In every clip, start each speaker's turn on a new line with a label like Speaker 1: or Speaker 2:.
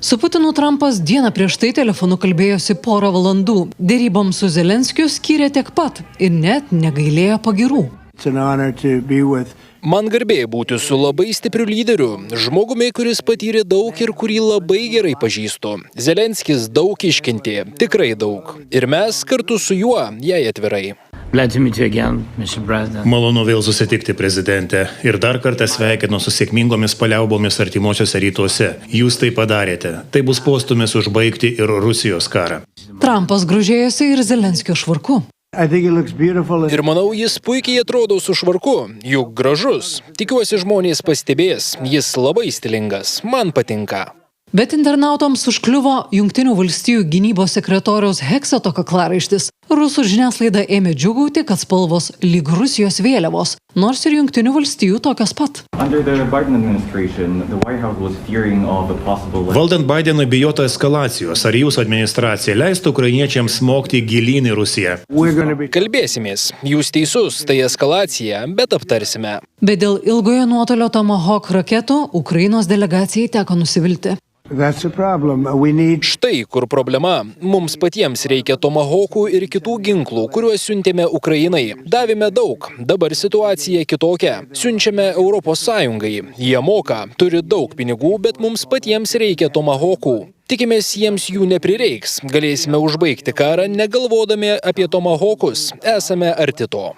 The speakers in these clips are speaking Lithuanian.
Speaker 1: Su Putinu Trumpas dieną prieš tai telefonu kalbėjosi porą valandų. Deryboms su Zelenskiu skyrė tiek pat ir net negailėjo pagyrų.
Speaker 2: Man garbė būti su labai stipriu lyderiu, žmogumi, kuris patyrė daug ir kurį labai gerai pažįstu. Zelenskis daug iškentė, tikrai daug. Ir mes kartu su juo, jei atvirai.
Speaker 3: Malonu vėl susitikti, prezidente. Ir dar kartą sveikinu su sėkmingomis paliaubomis artimuosiuose rytuose. Jūs tai padarėte. Tai bus postūmis užbaigti ir Rusijos karą.
Speaker 1: Trumpas grožėjosi ir Zelenskio švarku.
Speaker 2: Ir manau, jis puikiai atrodo su švarku, juk gražus. Tikiuosi, žmonės pastebės, jis labai stilingas, man patinka.
Speaker 1: Bet internautams užkliuvo Jungtinių valstijų gynybos sekretoriaus Hekseto kaklaraištis. Rusų žiniasklaida ėmė džiūgauti, kad spalvos lyg Rusijos vėliavos, nors ir Jungtinių valstijų tokios pat.
Speaker 3: Valdant Bidenui bijota eskalacijos, ar jūsų administracija leistų ukrainiečiams smogti gilyn į Rusiją?
Speaker 2: Kalbėsimės, jūs teisus, tai eskalacija, bet aptarsime.
Speaker 1: Bet dėl ilgojo nuotolio Tomahawk raketų Ukrainos delegacijai teko nusivilti.
Speaker 2: Štai kur problema. Mums patiems reikia Tomahawkų ir kitų ginklų, kuriuos siuntėme Ukrainai. Davėme daug. Dabar situacija kitokia. Siunčiame Europos Sąjungai. Jie moka, turi daug pinigų, bet mums patiems reikia Tomahawkų. Tikimės, jiems jų neprireiks. Galėsime užbaigti karą, negalvodami apie Tomahawkus. Esame arti to.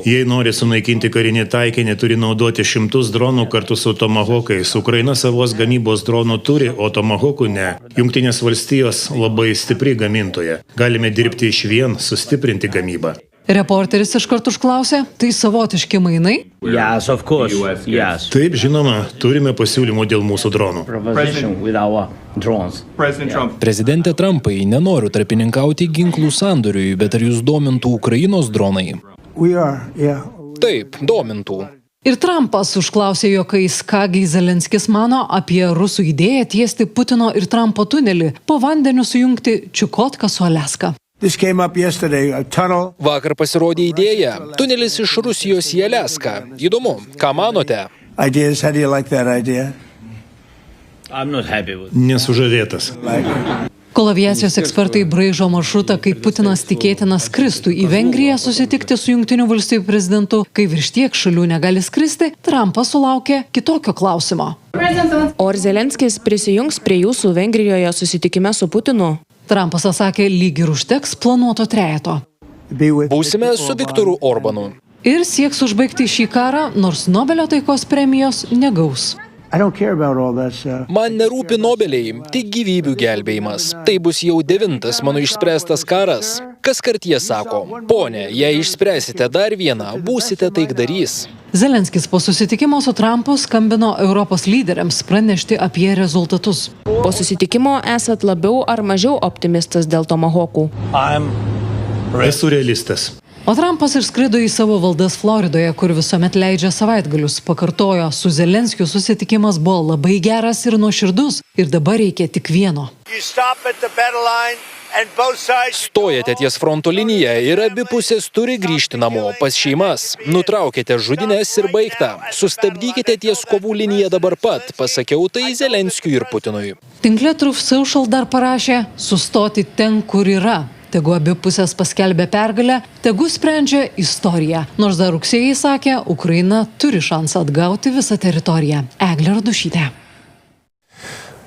Speaker 3: Jei nori sunaikinti karinį taikinį, turi naudoti 100 dronų kartu su Tomahawkais. Ukraina savos gamybos dronų turi, o Tomahawkų ne. Jungtinės valstijos labai stipri gamintoja. Galime dirbti išvien, sustiprinti gamybą.
Speaker 1: Reporteris iškart užklausė, tai savotiški mainai?
Speaker 3: Yes, of course. Yes. Taip, žinoma, turime pasiūlymų dėl mūsų dronų.
Speaker 2: Prezidente Trumpai, nenoriu tarpininkauti ginklų sandoriui, bet ar jūs domintų Ukrainos dronai? Taip, domintų.
Speaker 1: Ir Trumpas užklausė juokais, kągi Zelenskis mano apie rusų idėją tiesti Putino ir Trumpo tunelį, po vandeniu sujungti Čiukotką su Aliaska.
Speaker 2: Vakar pasirodė idėja. Tunelis iš Rusijos į Aliaską. Įdomu, ką manote?
Speaker 3: Nesužavėtas.
Speaker 1: Kol aviacijos ekspertai braižo maršrutą, kaip Putinas tikėtina skristų į Vengriją susitikti su Jungtinių valstijų prezidentu, kai virš tiek šalių negali skristi, Trumpas sulaukė kitokio klausimo.
Speaker 4: O ar Zelenskis prisijungs prie jūsų Vengrijoje susitikime su Putinu?
Speaker 1: Trumpas atsakė, lyg ir užteks planuoto trejeto.
Speaker 2: Būsime su Viktoru Orbanu.
Speaker 1: Ir sieks užbaigti šį karą, nors Nobelio taikos premijos negaus.
Speaker 2: Man nerūpi Nobeliai, tik gyvybių gelbėjimas. Tai bus jau 9 mano išspręstas karas. Kaskart jie sako, ponė, jei išspręsite dar vieną, būsite taikdarys.
Speaker 1: Zelenskis po susitikimo su Trumpu skambino Europos lyderiams pranešti apie rezultatus.
Speaker 4: Po susitikimo esat labiau ar mažiau optimistas dėl Tomahawkų?
Speaker 3: Esu realistas.
Speaker 1: O Trumpas išskrido į savo valdas Floridoje, kur visuomet leidžia savaitgalius. Pakartojo, su Zelenskiu susitikimas buvo labai geras ir nuoširdus. Ir dabar reikia tik vieno.
Speaker 2: Stojate ties fronto liniją ir abi pusės turi grįžti namo pas šeimas. Nutraukite žudynės ir baigta. Sustabdykite ties kovų liniją dabar pat, pasakiau tai Zelenskiui ir Putinui.
Speaker 1: Tinkle Truth Social dar parašė, sustoti ten, kur yra. Tegu abi pusės paskelbė pergalę, tegu sprendžia istoriją. Nors dar rugsėjai sakė, Ukraina turi šansą atgauti visą teritoriją. Eglė Radušytė.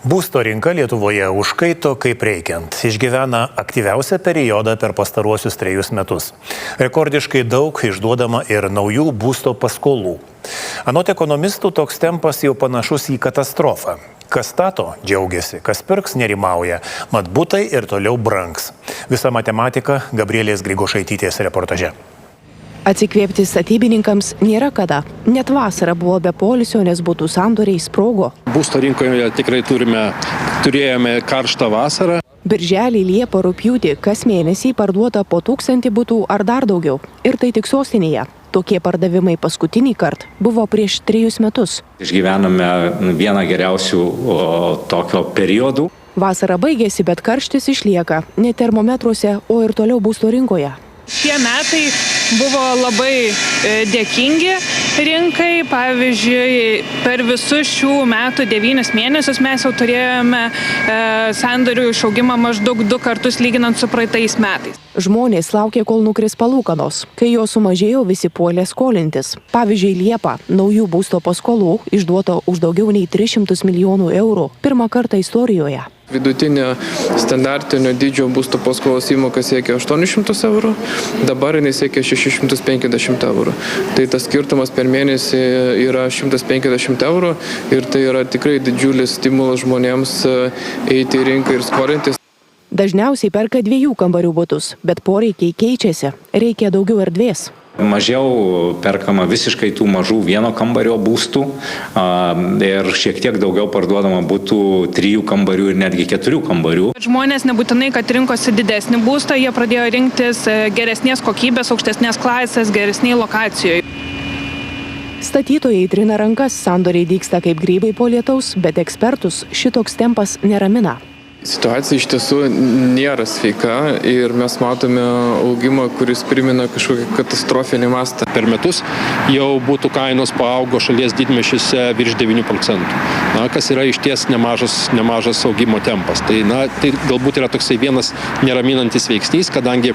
Speaker 3: Būsto rinka Lietuvoje užkaito kaip reikiant. Išgyvena aktyviausią periodą per pastaruosius 3 metus. Rekordiškai daug išduodama ir naujų būsto paskolų. Anot ekonomistų, toks tempas jau panašus į katastrofą. Kas stato, džiaugiasi, kas pirks, nerimauja, mat butai ir toliau brangs. Visa matematika Gabrielės Grigošaitytės reportaže.
Speaker 5: Atsikvėpti statybininkams nėra kada. Net vasara buvo be poilsio, nes butų sandoriai sprogo.
Speaker 6: Būsto rinkoje tikrai turėjome karštą vasarą.
Speaker 5: Birželį, Liepą, Rugpjūtį kas mėnesį parduota po 1000 butų ar dar daugiau. Ir tai tik sostinėje. Tokie pardavimai paskutinį kartą buvo prieš 3 metus.
Speaker 6: Išgyvename vieną geriausių tokio periodų.
Speaker 5: Vasara baigėsi, bet karštis išlieka. Ne termometruose, o ir toliau būsto rinkoje.
Speaker 7: Šie metai buvo labai dėkingi rinkai. Pavyzdžiui, per visus šių metų 9 mėnesius mes jau turėjome sandorių išaugimą maždaug 2 kartus lyginant su praeitais metais.
Speaker 5: Žmonės laukė, kol nukris palūkanos. Kai jos sumažėjo, visi puolė skolintis. Pavyzdžiui, Liepą naujų būsto paskolų išduota už daugiau nei 300 milijonų eurų pirmą kartą istorijoje.
Speaker 8: Vidutinė standartinio dydžio būsto paskolos įmoka siekia 800 eurų, dabar jinai siekia 650 eurų. Tai tas skirtumas per mėnesį yra 150 eurų ir tai yra tikrai didžiulis stimulas žmonėms eiti į rinką ir skolintis.
Speaker 5: Dažniausiai perka 2 kambarių butus, bet poreikiai keičiasi, reikia daugiau erdvės.
Speaker 9: Mažiau perkama visiškai tų mažų 1 kambario būstų ir šiek tiek daugiau parduodama būtų 3 kambarių ir netgi 4 kambarių.
Speaker 7: Žmonės nebūtinai, kad rinkosi didesnį būstą, jie pradėjo rinktis geresnės kokybės, aukštesnės klasės, geresnėje lokacijoje.
Speaker 5: Statytojai trina rankas, sandoriai dygsta kaip grybai po lietaus, bet ekspertus šitoks tempas neramina.
Speaker 8: Situacija iš tiesų nėra sveika ir mes matome augimą, kuris primena kažkokį katastrofinį mastą.
Speaker 6: Per metus jau būtų kainos paaugo šalies didmiesčiuose virš 9%, kas yra išties nemažas augimo tempas. Tai galbūt yra toksai vienas neraminantis veiksnys, kadangi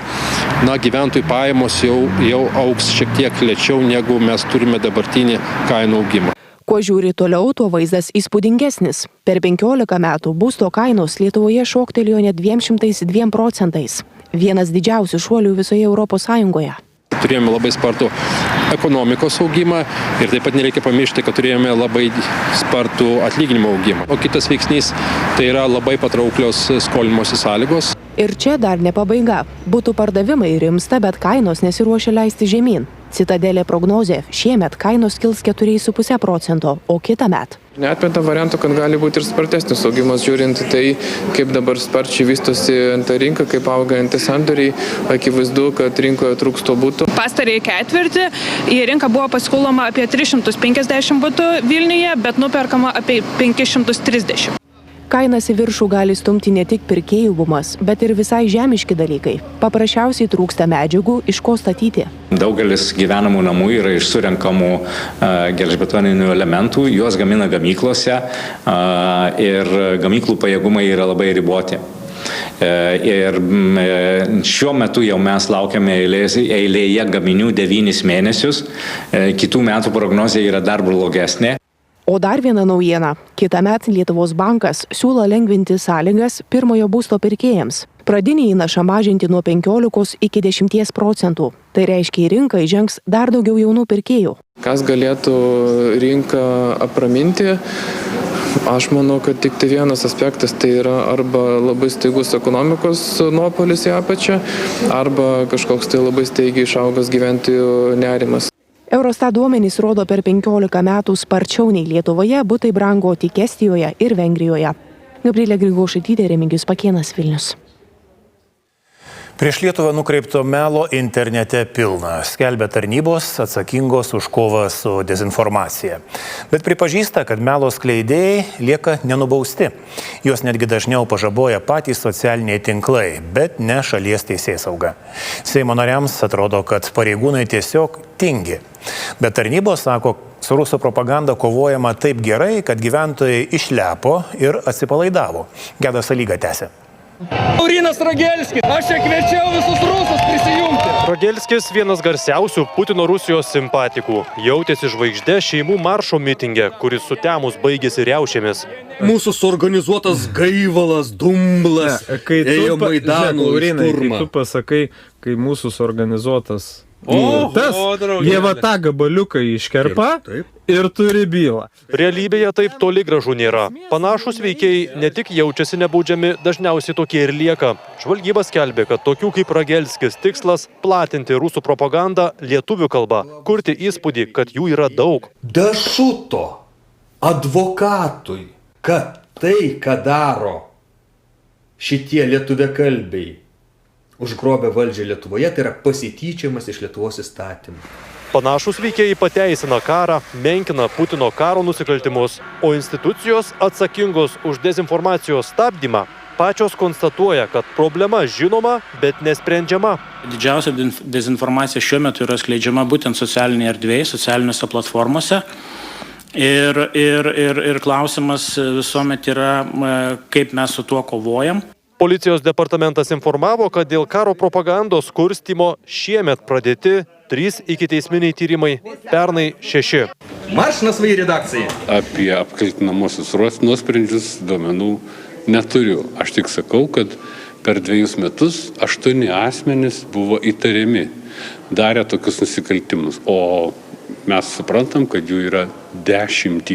Speaker 6: gyventojų pajamos jau augs šiek tiek lėčiau, negu mes turime dabartinį kainų augimą.
Speaker 5: Kuo žiūri toliau, tuo vaizdas įspūdingesnis. Per 15 metų būsto kainos Lietuvoje šoktelėjo net 202%. Vienas didžiausių šuolių visoje Europos Sąjungoje.
Speaker 6: Turėjome labai spartų ekonomikos augimą ir taip pat nereikia pamiršti, kad turėjome labai spartų atlyginimo augimą. O kitas veiksnys tai yra labai patrauklios skolinimosi sąlygos.
Speaker 5: Ir čia dar ne pabaiga. Būtų pardavimai rimsta, bet kainos nesiruošia leisti žemyn. Citadelė prognozė, šiemet kainos kils 4,5%, o kitąmet.
Speaker 8: Neatmeta variantų, kad gali būti ir spartesnis augimas, žiūrint tai, kaip dabar sparčiai vystosi ant rinka, kaip auga ant sandoriai, akivaizdu, kad rinkoje trūksta būtų.
Speaker 7: Pastarąjį ketvirtį į rinką buvo pasiūloma apie 350 butų Vilniuje, bet nuperkama apie 530.
Speaker 5: Kainas į viršų gali stumti ne tik pirkėjų bumas, bet ir visai žemiški dalykai. Paprasčiausiai trūksta medžiagų, iš ko statyti.
Speaker 9: Daugelis gyvenamų namų yra iš surenkamų gelžbetoninių elementų, juos gamina gamyklose ir gamyklų pajėgumai yra labai riboti. Ir šiuo metu jau mes laukiame eilėje gaminių 9 mėnesius, kitų metų prognozė yra dar blogesnė.
Speaker 5: O dar viena naujiena. Kitąmet Lietuvos bankas siūlo lengvinti sąlygas pirmojo būsto pirkėjams. Pradinį įnašą mažinti nuo 15 iki 10%. Tai reiškia, į rinką įžengs dar daugiau jaunų pirkėjų.
Speaker 8: Kas galėtų rinką apraminti? Aš manau, kad tik tai vienas aspektas, tai yra arba labai staigus ekonomikos nuopuolis į apačią, arba kažkoks tai labai staigiai išaugęs gyventojų nerimas.
Speaker 5: Eurostat duomenys rodo, per 15 metų sparčiau nei Lietuvoje butai brango tik Estijoje ir Vengrijoje. Gabrielė Grigaušaitytė, Remigijus Pakėnas, Vilnius.
Speaker 3: Prieš Lietuvą nukreipto melo internete pilna, skelbia tarnybos atsakingos už kovą su dezinformacija. Bet pripažįsta, kad melo skleidėjai lieka nenubausti. Juos netgi dažniau pažaboja patys socialiniai tinklai, bet ne šalies teisėsauga. Seimo nariams atrodo, kad pareigūnai tiesiog tingi. Bet tarnybos sako, su rusų propaganda kovojama taip gerai, kad gyventojai išlepo ir atsipalaidavo. Gedas Alyga tęsia.
Speaker 10: Laurinas Rogelskis, aš čia kviečiau visus rusus prisijungti. Rogelskis vienas garsiausių Putino Rusijos simpatikų. Jautėsi žvaigždė šeimų maršo mitinge, kuris sutemus baigėsi riaušėmis.
Speaker 11: Mūsų suorganizuotas gaivalas, dumblas, ėjo Maidano šturmą.
Speaker 12: Kai tu pasakai, kai mūsų suorganizuotas jie va tą gabaliuką iškerpa ir turi bylą.
Speaker 10: Realybėje taip toli gražu nėra. Panašus veikėjai ne tik jaučiasi nebaudžiami, dažniausiai tokie ir lieka. Žvalgyba skelbė, kad tokių kaip Rogelskis tikslas platinti rusų propagandą lietuvių kalba, kurti įspūdį, kad jų yra daug.
Speaker 11: Dašuto advokatui, kad tai, ką daro šitie lietuviakalbiai, užgrobę valdžią Lietuvoje, tai yra pasityčiamas iš Lietuvos įstatymų.
Speaker 10: Panašus veikėjai pateisina karą, menkina Putino karo nusikaltimus, o institucijos atsakingos už dezinformacijos stabdymą pačios konstatuoja, kad problema žinoma, bet nesprendžiama.
Speaker 13: Didžiausia dezinformacija šiuo metu yra skleidžiama būtent socialinėje erdvėje, socialiniuose platformose. Ir klausimas visuomet yra, kaip mes su tuo kovojam.
Speaker 10: Policijos departamentas informavo, kad dėl karo propagandos kurstymo šiemet pradėti 3 ikiteisminiai tyrimai, pernai 6.
Speaker 11: Marš na svai redakcijai.
Speaker 14: Apie apkaltinamosius nuosprendžius duomenų neturiu. Aš tik sakau, kad per 2 metus 8 asmenys buvo įtariami, darė tokius nusikaltimus, o mes suprantam, kad jų yra 10.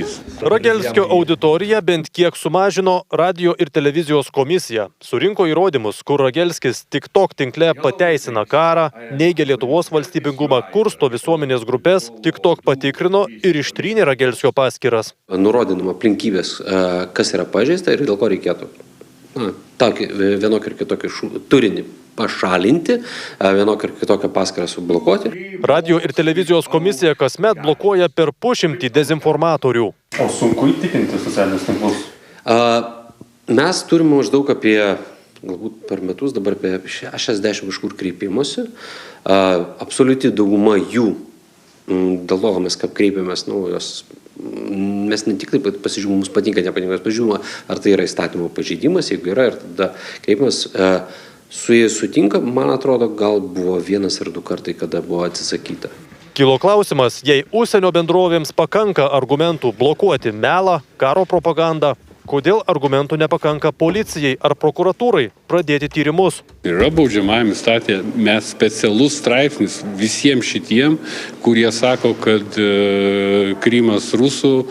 Speaker 10: Ragelskio auditorija bent kiek sumažino radio ir televizijos komisija. Surinko įrodymus, kur Ragelskis TikTok tinkle pateisina karą, neigia Lietuvos valstybingumą, kursto visuomenės grupės, TikTok patikrino ir ištrynė Ragelskio paskyras.
Speaker 15: Nurodinama aplinkybės, kas yra pažeista ir dėl ko reikėtų vienokį ir kitokį turinį pašalinti, vienokį ir kitokią paskyrą sublokuoti.
Speaker 10: Radio ir televizijos komisija kasmet blokuoja per 100 dezinformatorių.
Speaker 14: O sunku įtikinti socialinius tinklus?
Speaker 15: Mes turime maždaug apie, galbūt per metus, dabar apie 60 kažkur kreipimusi. Absoliuti dauguma jų, dėl to mes kaip kreipiamės, mes ne tik taip pasižiūrime, mums patinka, nepatinka, mes pasižiūrime, ar tai yra įstatymo pažeidimas, jeigu yra, ir tada kreipimas su jais sutinka, man atrodo, gal buvo 1 ar 2 kartai, kada buvo atsisakyta.
Speaker 10: Kilo klausimas, jei užsienio bendrovėms pakanka argumentų blokuoti melą, karo propagandą, kodėl argumentų nepakanka policijai ar prokuratūrai pradėti tyrimus?
Speaker 14: Yra baudžiamajame įstatyme specialus straipsnis visiems šitiem, kurie sako, kad Krymas rusų,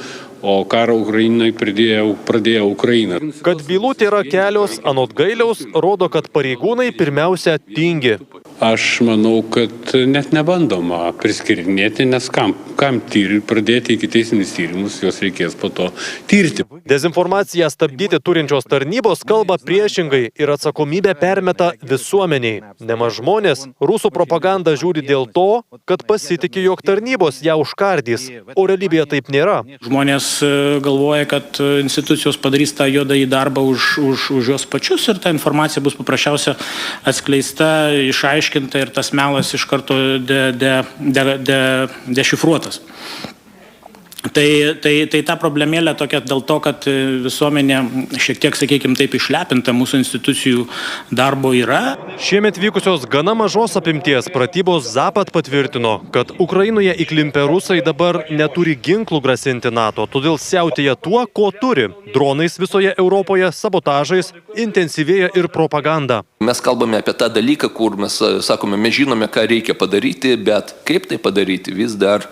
Speaker 14: o karą Ukrainai pradėjo Ukraina.
Speaker 10: Kad bylų yra kelios, anot Gailiaus, rodo, kad pareigūnai pirmiausia tingi.
Speaker 14: Aš manau, kad net nebandoma priskirinėti, nes kam pradėti ikiteisminius tyrimus, juos reikės po to tirti.
Speaker 10: Dezinformaciją stabdyti turinčios tarnybos kalba priešingai ir atsakomybę permeta visuomeniai. Nemaž žmonės rusų propagandą žiūri dėl to, kad pasitikė, jog tarnybos ją užkardys, o realybėje taip nėra.
Speaker 13: Žmonės galvoja, kad institucijos padarys tą juodąjį darbą už juos pačius ir ta informacija bus paprasčiausia atskleista, išaiškinta ir tas melas iš karto dešifruotas. Tai ta problemėlė tokia dėl to, kad visuomenė šiek tiek, sakykime, taip išlepinta mūsų institucijų darbo yra.
Speaker 10: Šiemet vykusios gana mažos apimties pratybos Zapad patvirtino, kad Ukrainoje įklimpę rusai dabar neturi ginklų grasinti NATO, todėl siautėja tuo, ko turi. Dronais visoje Europoje, sabotažais, intensyvėja ir propaganda.
Speaker 16: Mes kalbame apie tą dalyką, kur mes sakome, mes žinome, ką reikia padaryti, bet kaip tai padaryti vis dar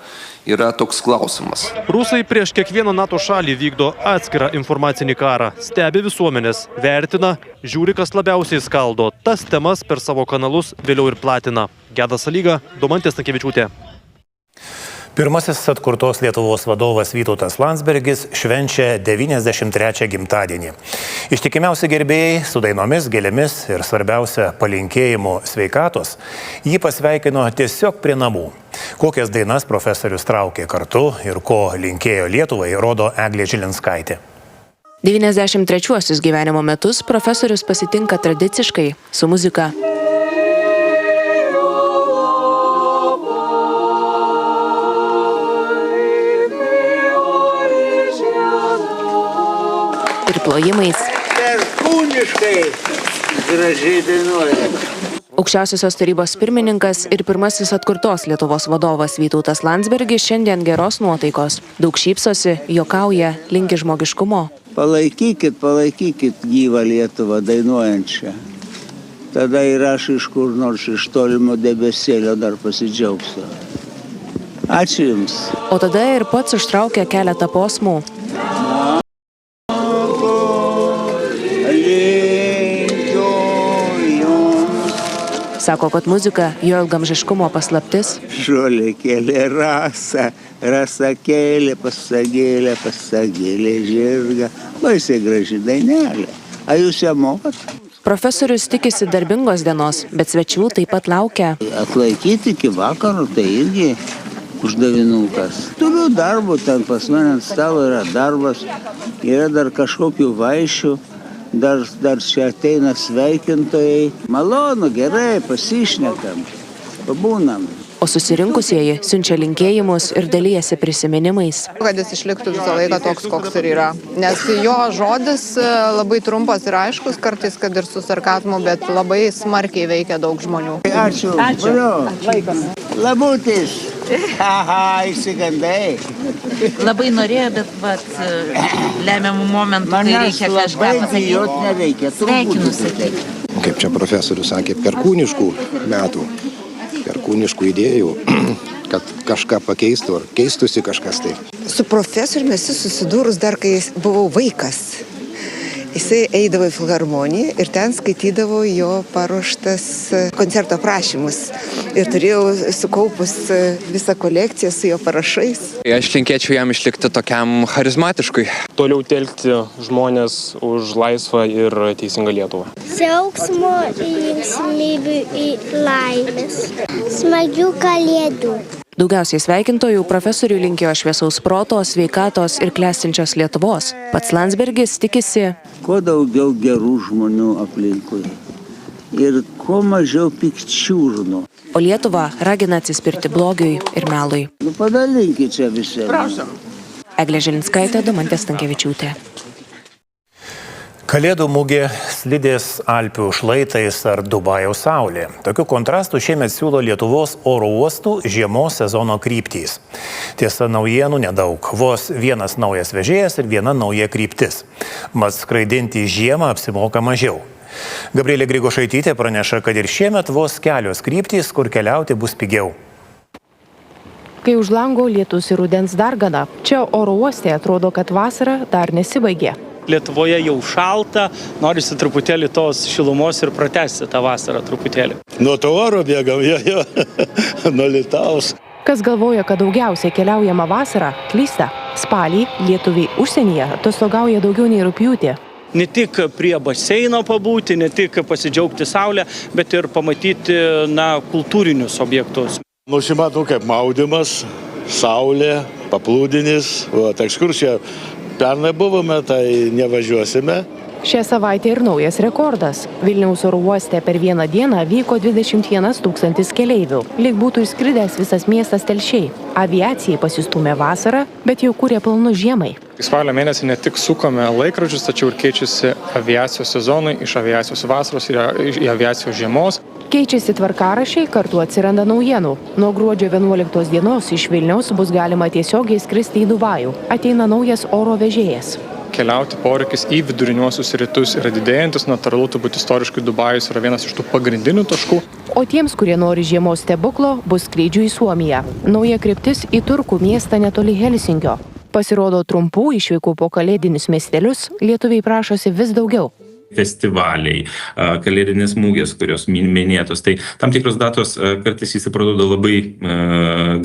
Speaker 16: yra toks klausimas.
Speaker 10: Rusai prieš kiekvieną NATO šalį vykdo atskirą informacinį karą, stebi visuomenės, vertina, žiūri, kas labiausiai skaldo. Tas temas per savo kanalus vėliau ir platina. Gedas Salyga, Domantė Stankevičiūtė.
Speaker 3: Pirmasis atkurtos Lietuvos vadovas Vytautas Landsbergis švenčia 93 gimtadienį. Ištikimiausi gerbėjai su dainomis, gėlėmis ir svarbiausia palinkėjimu sveikatos jį pasveikino tiesiog prie namų. Kokias dainas profesorius traukė kartu ir ko linkėjo Lietuvai, rodo Eglė Žilinskaitė.
Speaker 4: 93 gyvenimo metus profesorius pasitinka tradiciškai su muzika. Ir plojimais.
Speaker 17: Perkūniškai gražiai dainuoja.
Speaker 4: Aukščiausiosios tarybos pirmininkas ir pirmasis atkurtos Lietuvos vadovas Vytautas Landsbergis šiandien geros nuotaikos. Daug šypsosi, juokauja, linki žmogiškumo.
Speaker 17: Palaikykit gyvą Lietuvą dainuojančią. Tada ir aš iš kur nors iš tolimo debesėlio dar pasidžiaugsiu. Ačiū Jums.
Speaker 4: O tada ir pats užtraukia keletą posmų. Sako, kad muzika jo ilgamžiškumo paslaptis.
Speaker 17: Žolė kėlė rasą, rasa kėlė pasagėlė, pasagėlė žirga. Baisiai graži dainelė. A jūs ją mokat?
Speaker 4: Profesorius tikisi darbingos dienos, bet svečių taip pat laukia.
Speaker 17: Atlaikyti iki vakaro, tai irgi uždavinukas. Turiu darbų, ten pas mane ant stalo yra darbas, yra dar kažkokių vaišių. dar čia ateina sveikintojai. Malonu, gerai, pasišnekam, pabūnam.
Speaker 4: O susirinkusieji siunčia linkėjimus ir dalijasi prisiminimais.
Speaker 18: Kad jis išliktų visą laiką toks, koks ir yra. Nes jo žodis labai trumpas ir aiškus, kartais kad ir su sarkazmu, bet labai smarkiai veikia daug žmonių.
Speaker 17: Ačiū. Labutis. Aha, išsigandai.
Speaker 19: Labai norėjo, bet lemiamų momentų tai reikia kažką pasakyti. Sveikinu sakyti.
Speaker 20: Kaip čia profesorius sakė, perkūniškų metų, perkūniškų idėjų, kad kažką pakeistų ar keistųsi kažkas tai.
Speaker 21: Su profesoriumi esu susidūrus dar, kai buvau vaikas. Jisai eidavo į filharmoniją ir ten skaitydavo jo paruoštas koncerto aprašymus. Ir turėjau sukaupus visą kolekciją su jo parašais.
Speaker 22: Aš linkėčiau jam išlikti tokiam charizmatiškui.
Speaker 23: Toliau telkti žmonės už laisvą ir teisingą Lietuvą.
Speaker 24: Džiaugsmo, linksmybių ir laimės. Smagių kalėdų.
Speaker 4: Daugiausiai sveikintojų profesoriui linkėjo šviesaus proto, sveikatos ir klestinčios Lietuvos. Pats Landsbergis tikisi,
Speaker 17: kuo daugiau gerų žmonių aplinkui ir kuo mažiau pikčiūžnų.
Speaker 4: O Lietuvą ragina atsispirti blogiui ir melui.
Speaker 17: Padalinkit čia visi.
Speaker 4: Prašom. Eglė Žilinskaitė, Domantė Stankevičiūtė.
Speaker 3: Kalėdų mugė, slidės Alpių šlaitais ar Dubajaus saulė. Tokių kontrastų šiemet siūlo Lietuvos oro uostų žiemos sezono kryptys. Tiesa, naujienų nedaug. Vos vienas naujas vežėjas ir viena nauja kryptis. Mat skraidinti žiemą apsimoka mažiau. Gabrielė Grigošaitytė praneša, kad ir šiemet vos kelios kryptys, kur keliauti bus pigiau.
Speaker 5: Kai už lango lietus ir rudens dargana, čia oro uoste atrodo, kad vasara dar nesibaigė.
Speaker 13: Lietuvoje jau šalta, norisi truputėlį tos šilumos ir pratęsti tą vasarą truputėlį.
Speaker 25: Nuo to oro bėgam, jo, nuo lietaus.
Speaker 5: Kas galvoja, kad daugiausiai keliaujama vasarą, klysta. Spalį lietuviai užsienyje atostogauja daugiau nei rugpjūtį.
Speaker 13: Ne tik prie baseino pabūti, ne tik pasidžiaugti saulę, bet ir pamatyti kultūrinius objektus.
Speaker 25: Nusimatom kaip maudymas, saulė, paplūdinis, ekskursija. Pernai buvome, tai nevažiuosime.
Speaker 5: Šią savaitę ir naujas rekordas. Vilniaus oro uoste per vieną dieną vyko 21 000 keleivių. Lyg būtų išskridęs visas miestas telšiai. Aviacijai pasistūmė vasarą, bet jau kūrė planus žiemai.
Speaker 12: Spalio mėnesį ne tik sukome laikrodžius, tačiau ir keičiasi aviacijos sezonai iš aviacijos vasaros į aviacijos žiemos.
Speaker 5: Keičiasi tvarkaraščiai, kartu atsiranda naujienų. Nuo gruodžio 11 dienos iš Vilniaus bus galima tiesiogiai skristi į Dubajų. Ateina naujas oro vežėjas.
Speaker 12: Keliauti poreikis į viduriniuosius rytus yra didėjantis, natūralu, turbūt istoriškai Dubajus yra vienas iš tų pagrindinių taškų.
Speaker 5: O tiems, kurie nori žiemos stebuklo, bus skrydžių į Suomiją. Nauja kryptis į turkų miestą netoli Helsinkio. Pasirodo trumpų išvykų po kalėdinius miestelius lietuviai prašosi vis daugiau.
Speaker 26: Festivaliai, kalėdinės mugės, kurios minėtos. Tai tam tikros datos kartais įsiparduoda labai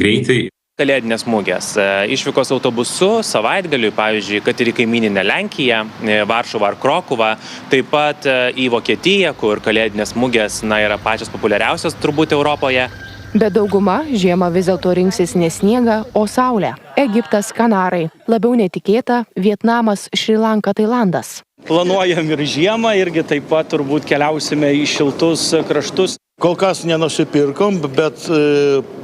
Speaker 26: greitai.
Speaker 27: Kalėdinės mugės. Išvykos autobusu savaitgaliui, pavyzdžiui, kad ir į kaimyninę Lenkiją, Varšuvą ar Krokuvą, taip pat į Vokietiją, kur kalėdinės mugės yra pačios populiariausios turbūt Europoje.
Speaker 5: Bet dauguma žiemą vis dėlto rinksis ne sniegą, o saulę. Egiptas, Kanarai. Labiau netikėta Vietnamas, Šri Lanka, Tailandas.
Speaker 13: Planuojam ir žiemą, irgi taip pat turbūt keliausime į šiltus kraštus.
Speaker 25: Kol kas nenusipirkom, bet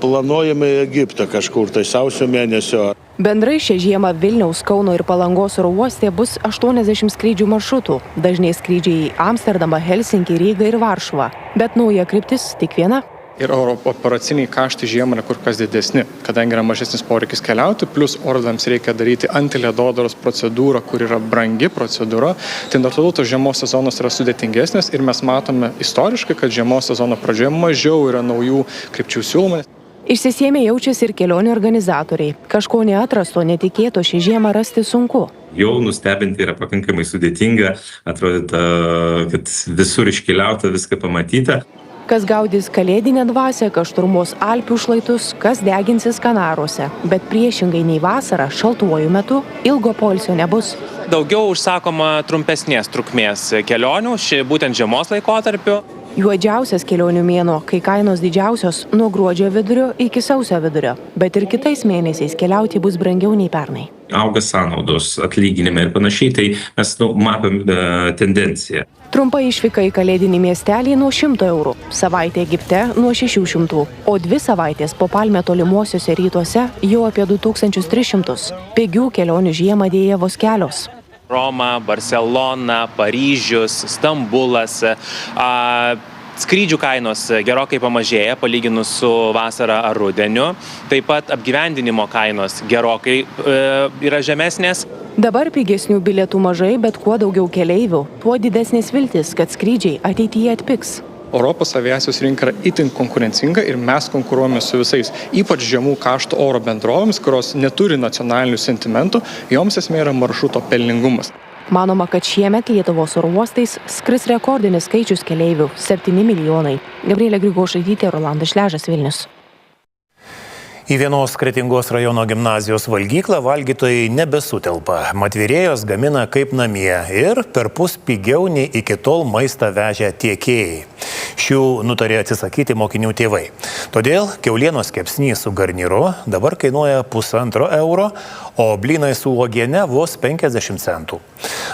Speaker 25: planuojame į Egiptą kažkur tai sausio mėnesio.
Speaker 5: Bendrai šią žiemą Vilniaus, Kauno ir Palangos oro uoste bus 80 skrydžių maršrutų. Dažnai skrydžiai į Amsterdamą, Helsinkį, Rygą ir Varšuvą. Bet nauja kryptis tik viena.
Speaker 12: Ir oro operaciniai kaštai žiemą yra kur kas didesni, kadangi yra mažesnis poreikis keliauti, plus orlaiviams reikia daryti antiledodaros procedūrą, kur yra brangi procedūra. Tai natūralu, tos žiemos sezonas yra sudėtingesnis ir mes matome istoriškai, kad žiemos sezono pradžioje mažiau yra naujų krypčių siūloma.
Speaker 5: Išsisėmė jaučiasi ir kelionių organizatoriai. Kažko neatrasto, netikėto šį žiemą rasti sunku.
Speaker 26: Jau nustebinti yra pakankamai sudėtinga, atrodyta, kad visur iškeliauta, viską pamatyta.
Speaker 5: Kas gaudys kalėdinę dvasią, kas šturmuos Alpių šlaitus, kas deginsis Kanaruose. Bet priešingai nei vasarą, šaltuoju metu, ilgo poilsio nebus.
Speaker 27: Daugiau užsakoma trumpesnės trukmės kelionių, būtent žiemos laikotarpiu.
Speaker 5: Juodžiausias kelionių mėnuo, kai kainos didžiausios nuo gruodžio vidurio iki sausio vidurio, bet ir kitais mėnesiais keliauti bus brangiau nei pernai.
Speaker 26: Auga sąnaudos, atlyginimai ir panašiai, tai mes matom tendenciją.
Speaker 5: Trumpa išvyka į kalėdinį miestelį nuo 100 eurų, savaitė Egipte nuo 600, o 2 savaitės po palmę tolimuosiuose rytuose jau apie 2300. Pigių kelionių žiemą dėja vos kelios.
Speaker 27: Roma, Barselona, Paryžius, Stambulas. Skrydžių kainos gerokai pamažėja palyginus su vasara ar rudeniu. Taip pat apgyvendinimo kainos gerokai yra žemesnės.
Speaker 5: Dabar pigesnių bilietų mažai, bet kuo daugiau keleivių, tuo didesnės viltis, kad skrydžiai ateityje atpigs.
Speaker 12: Europos aviacijos rinka yra itin konkurencinga ir mes konkuruojame su visais, ypač žemų kaštų oro bendrovėms, kurios neturi nacionalinių sentimentų, joms esmė yra maršruto pelningumas.
Speaker 5: Manoma, kad šiemet Lietuvos oro uostais skris rekordinis skaičius keleivių – 7 milijonai. Gabrielė Grigošaitytė, Rolandas Šležas, Vilnius.
Speaker 3: Į vienos Kretingos rajono gimnazijos valgyklą valgytojai nebesutelpa. Mat virėjos gamina kaip namie ir perpus pigiau nei iki tol maistą vežę tiekėjai. Šių nutarė atsisakyti mokinių tėvai. Todėl kiaulienos kepsnys su garnyru dabar kainuoja 1,5 euro, o blynai su uogiene vos 50 centų.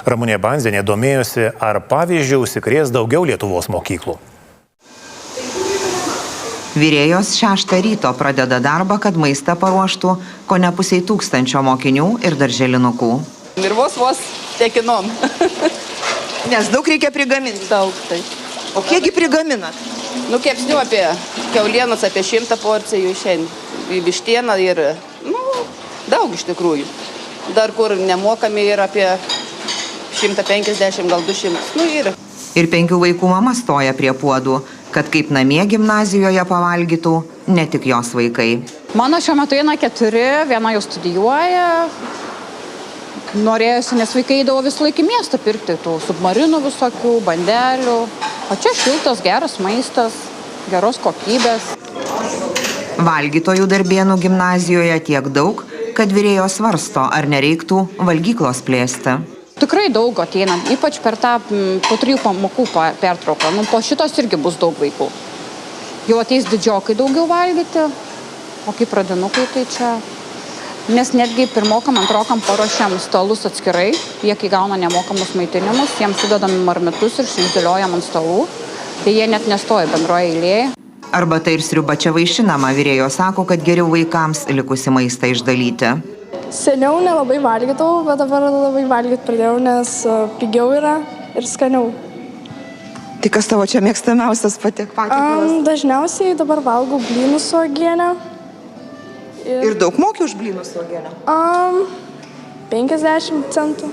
Speaker 3: Ramunė Banzienė domėjosi, ar pavyzdžių užsikrės daugiau Lietuvos mokyklų.
Speaker 1: Virėjos 6 ryto pradeda darbą, kad maistą paruoštų kone 500 mokinių ir darželinukų.
Speaker 2: Ir vos tekinom. Nes daug reikia prigaminti. Daug, tai. O kiekgi prigaminat? Kepsnių apie kiaulienos, apie 100 porcijų šiandien. Į vištieną ir, daug iš tikrųjų. Dar kur nemokami yra apie 150, gal 200.
Speaker 1: Ir 5 vaikų mama stoja prie puodų, kad kaip namie gimnazijoje pavalgytų ne tik jos vaikai.
Speaker 6: Mano šiuo metu eina 4, viena jau studijuoja. Norėjusi, nes vaikai eidavo visą laiką į miestą pirkti tų submarinų visokių, bandelių. O čia šiltas, geras maistas, geros kokybės.
Speaker 1: Valgytojų Darbėnų gimnazijoje tiek daug, kad virėjos svarsto, ar nereiktų valgyklos plėsti.
Speaker 6: Tikrai daug ateina, ypač per tą po 3 pamokų pertrauką. Po šitos irgi bus daug vaikų. Jau ateis didžiokai daugiau valgyti, o kaip pradinukai tai čia. Nes netgi pirmokam, antrokam paruošiam stalus atskirai, jie kai gauna nemokamus maitinimus, jiems sudedam marmitus ir išdėliojam ant stalų, tai jie net nestoja bendroje eilėje.
Speaker 1: Arba tai ir sriuba čia vaišinama, virėjo sako, kad geriau vaikams likusi maistą išdalyti.
Speaker 7: Seniau nelabai valgydavau, bet dabar labai valgyti pradėjau, nes pigiau yra ir skaniau.
Speaker 2: Tai kas tavo čia mėgstamiausias patiekalas?
Speaker 7: Dažniausiai dabar valgau blynus su uogiene.
Speaker 2: Ir daug moki už blynus su uogiene?
Speaker 7: 50 centų.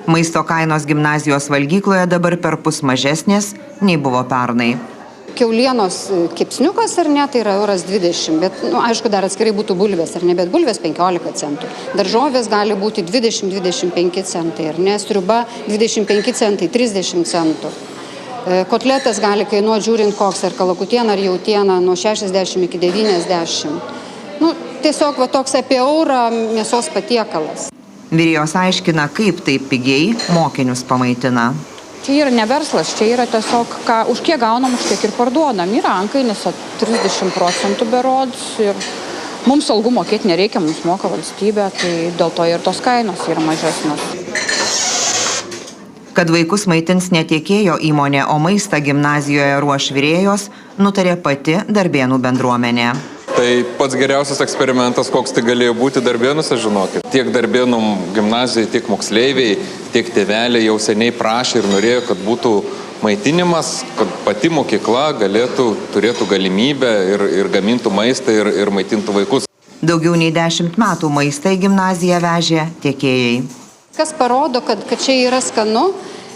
Speaker 1: Maisto kainos gimnazijos valgykloje dabar perpus mažesnės nei buvo pernai.
Speaker 8: Kiaulienos kepsniukas ar ne, tai yra 1,20 €, bet aišku dar atskirai būtų bulvės ar ne, bet bulvės 15 centų. Daržovės gali būti 20-25 centai ar ne, sriuba 25 centai, 30 centų. Kotletas gali kainuoti, žiūrint koks, ar kalakutiena, ar jautiena, nuo 60 iki 90. Tiesiog toks apie eurą mėsos patiekalas.
Speaker 1: Virėjos aiškina, kaip taip pigiai mokinius pamaitina.
Speaker 6: Čia yra ne verslas, čia yra tiesiog, už kiek gaunam, už tiek ir parduodam. Yra ankainis 30% berods ir mums algų mokėti nereikia, mums moka valstybė, tai dėl to ir tos kainos yra mažesnės.
Speaker 1: Kad vaikus maitins ne tiekėjo įmonė, o maistą gimnazijoje ruoš virėjos, nutarė pati Darbėnų bendruomenė.
Speaker 9: Tai pats geriausias eksperimentas, koks tai galėjo būti Darbėnuose, žinokit. Tiek Darbėnų gimnazijai, tiek moksleiviai, tiek tėveliai jau seniai prašė ir norėjo, kad būtų maitinimas, kad pati mokykla turėtų galimybę ir gamintų maistą ir maitintų vaikus.
Speaker 1: Daugiau nei 10 metų maistą į gimnaziją vežė tiekėjai.
Speaker 8: Kas parodo, kad čia yra skanu,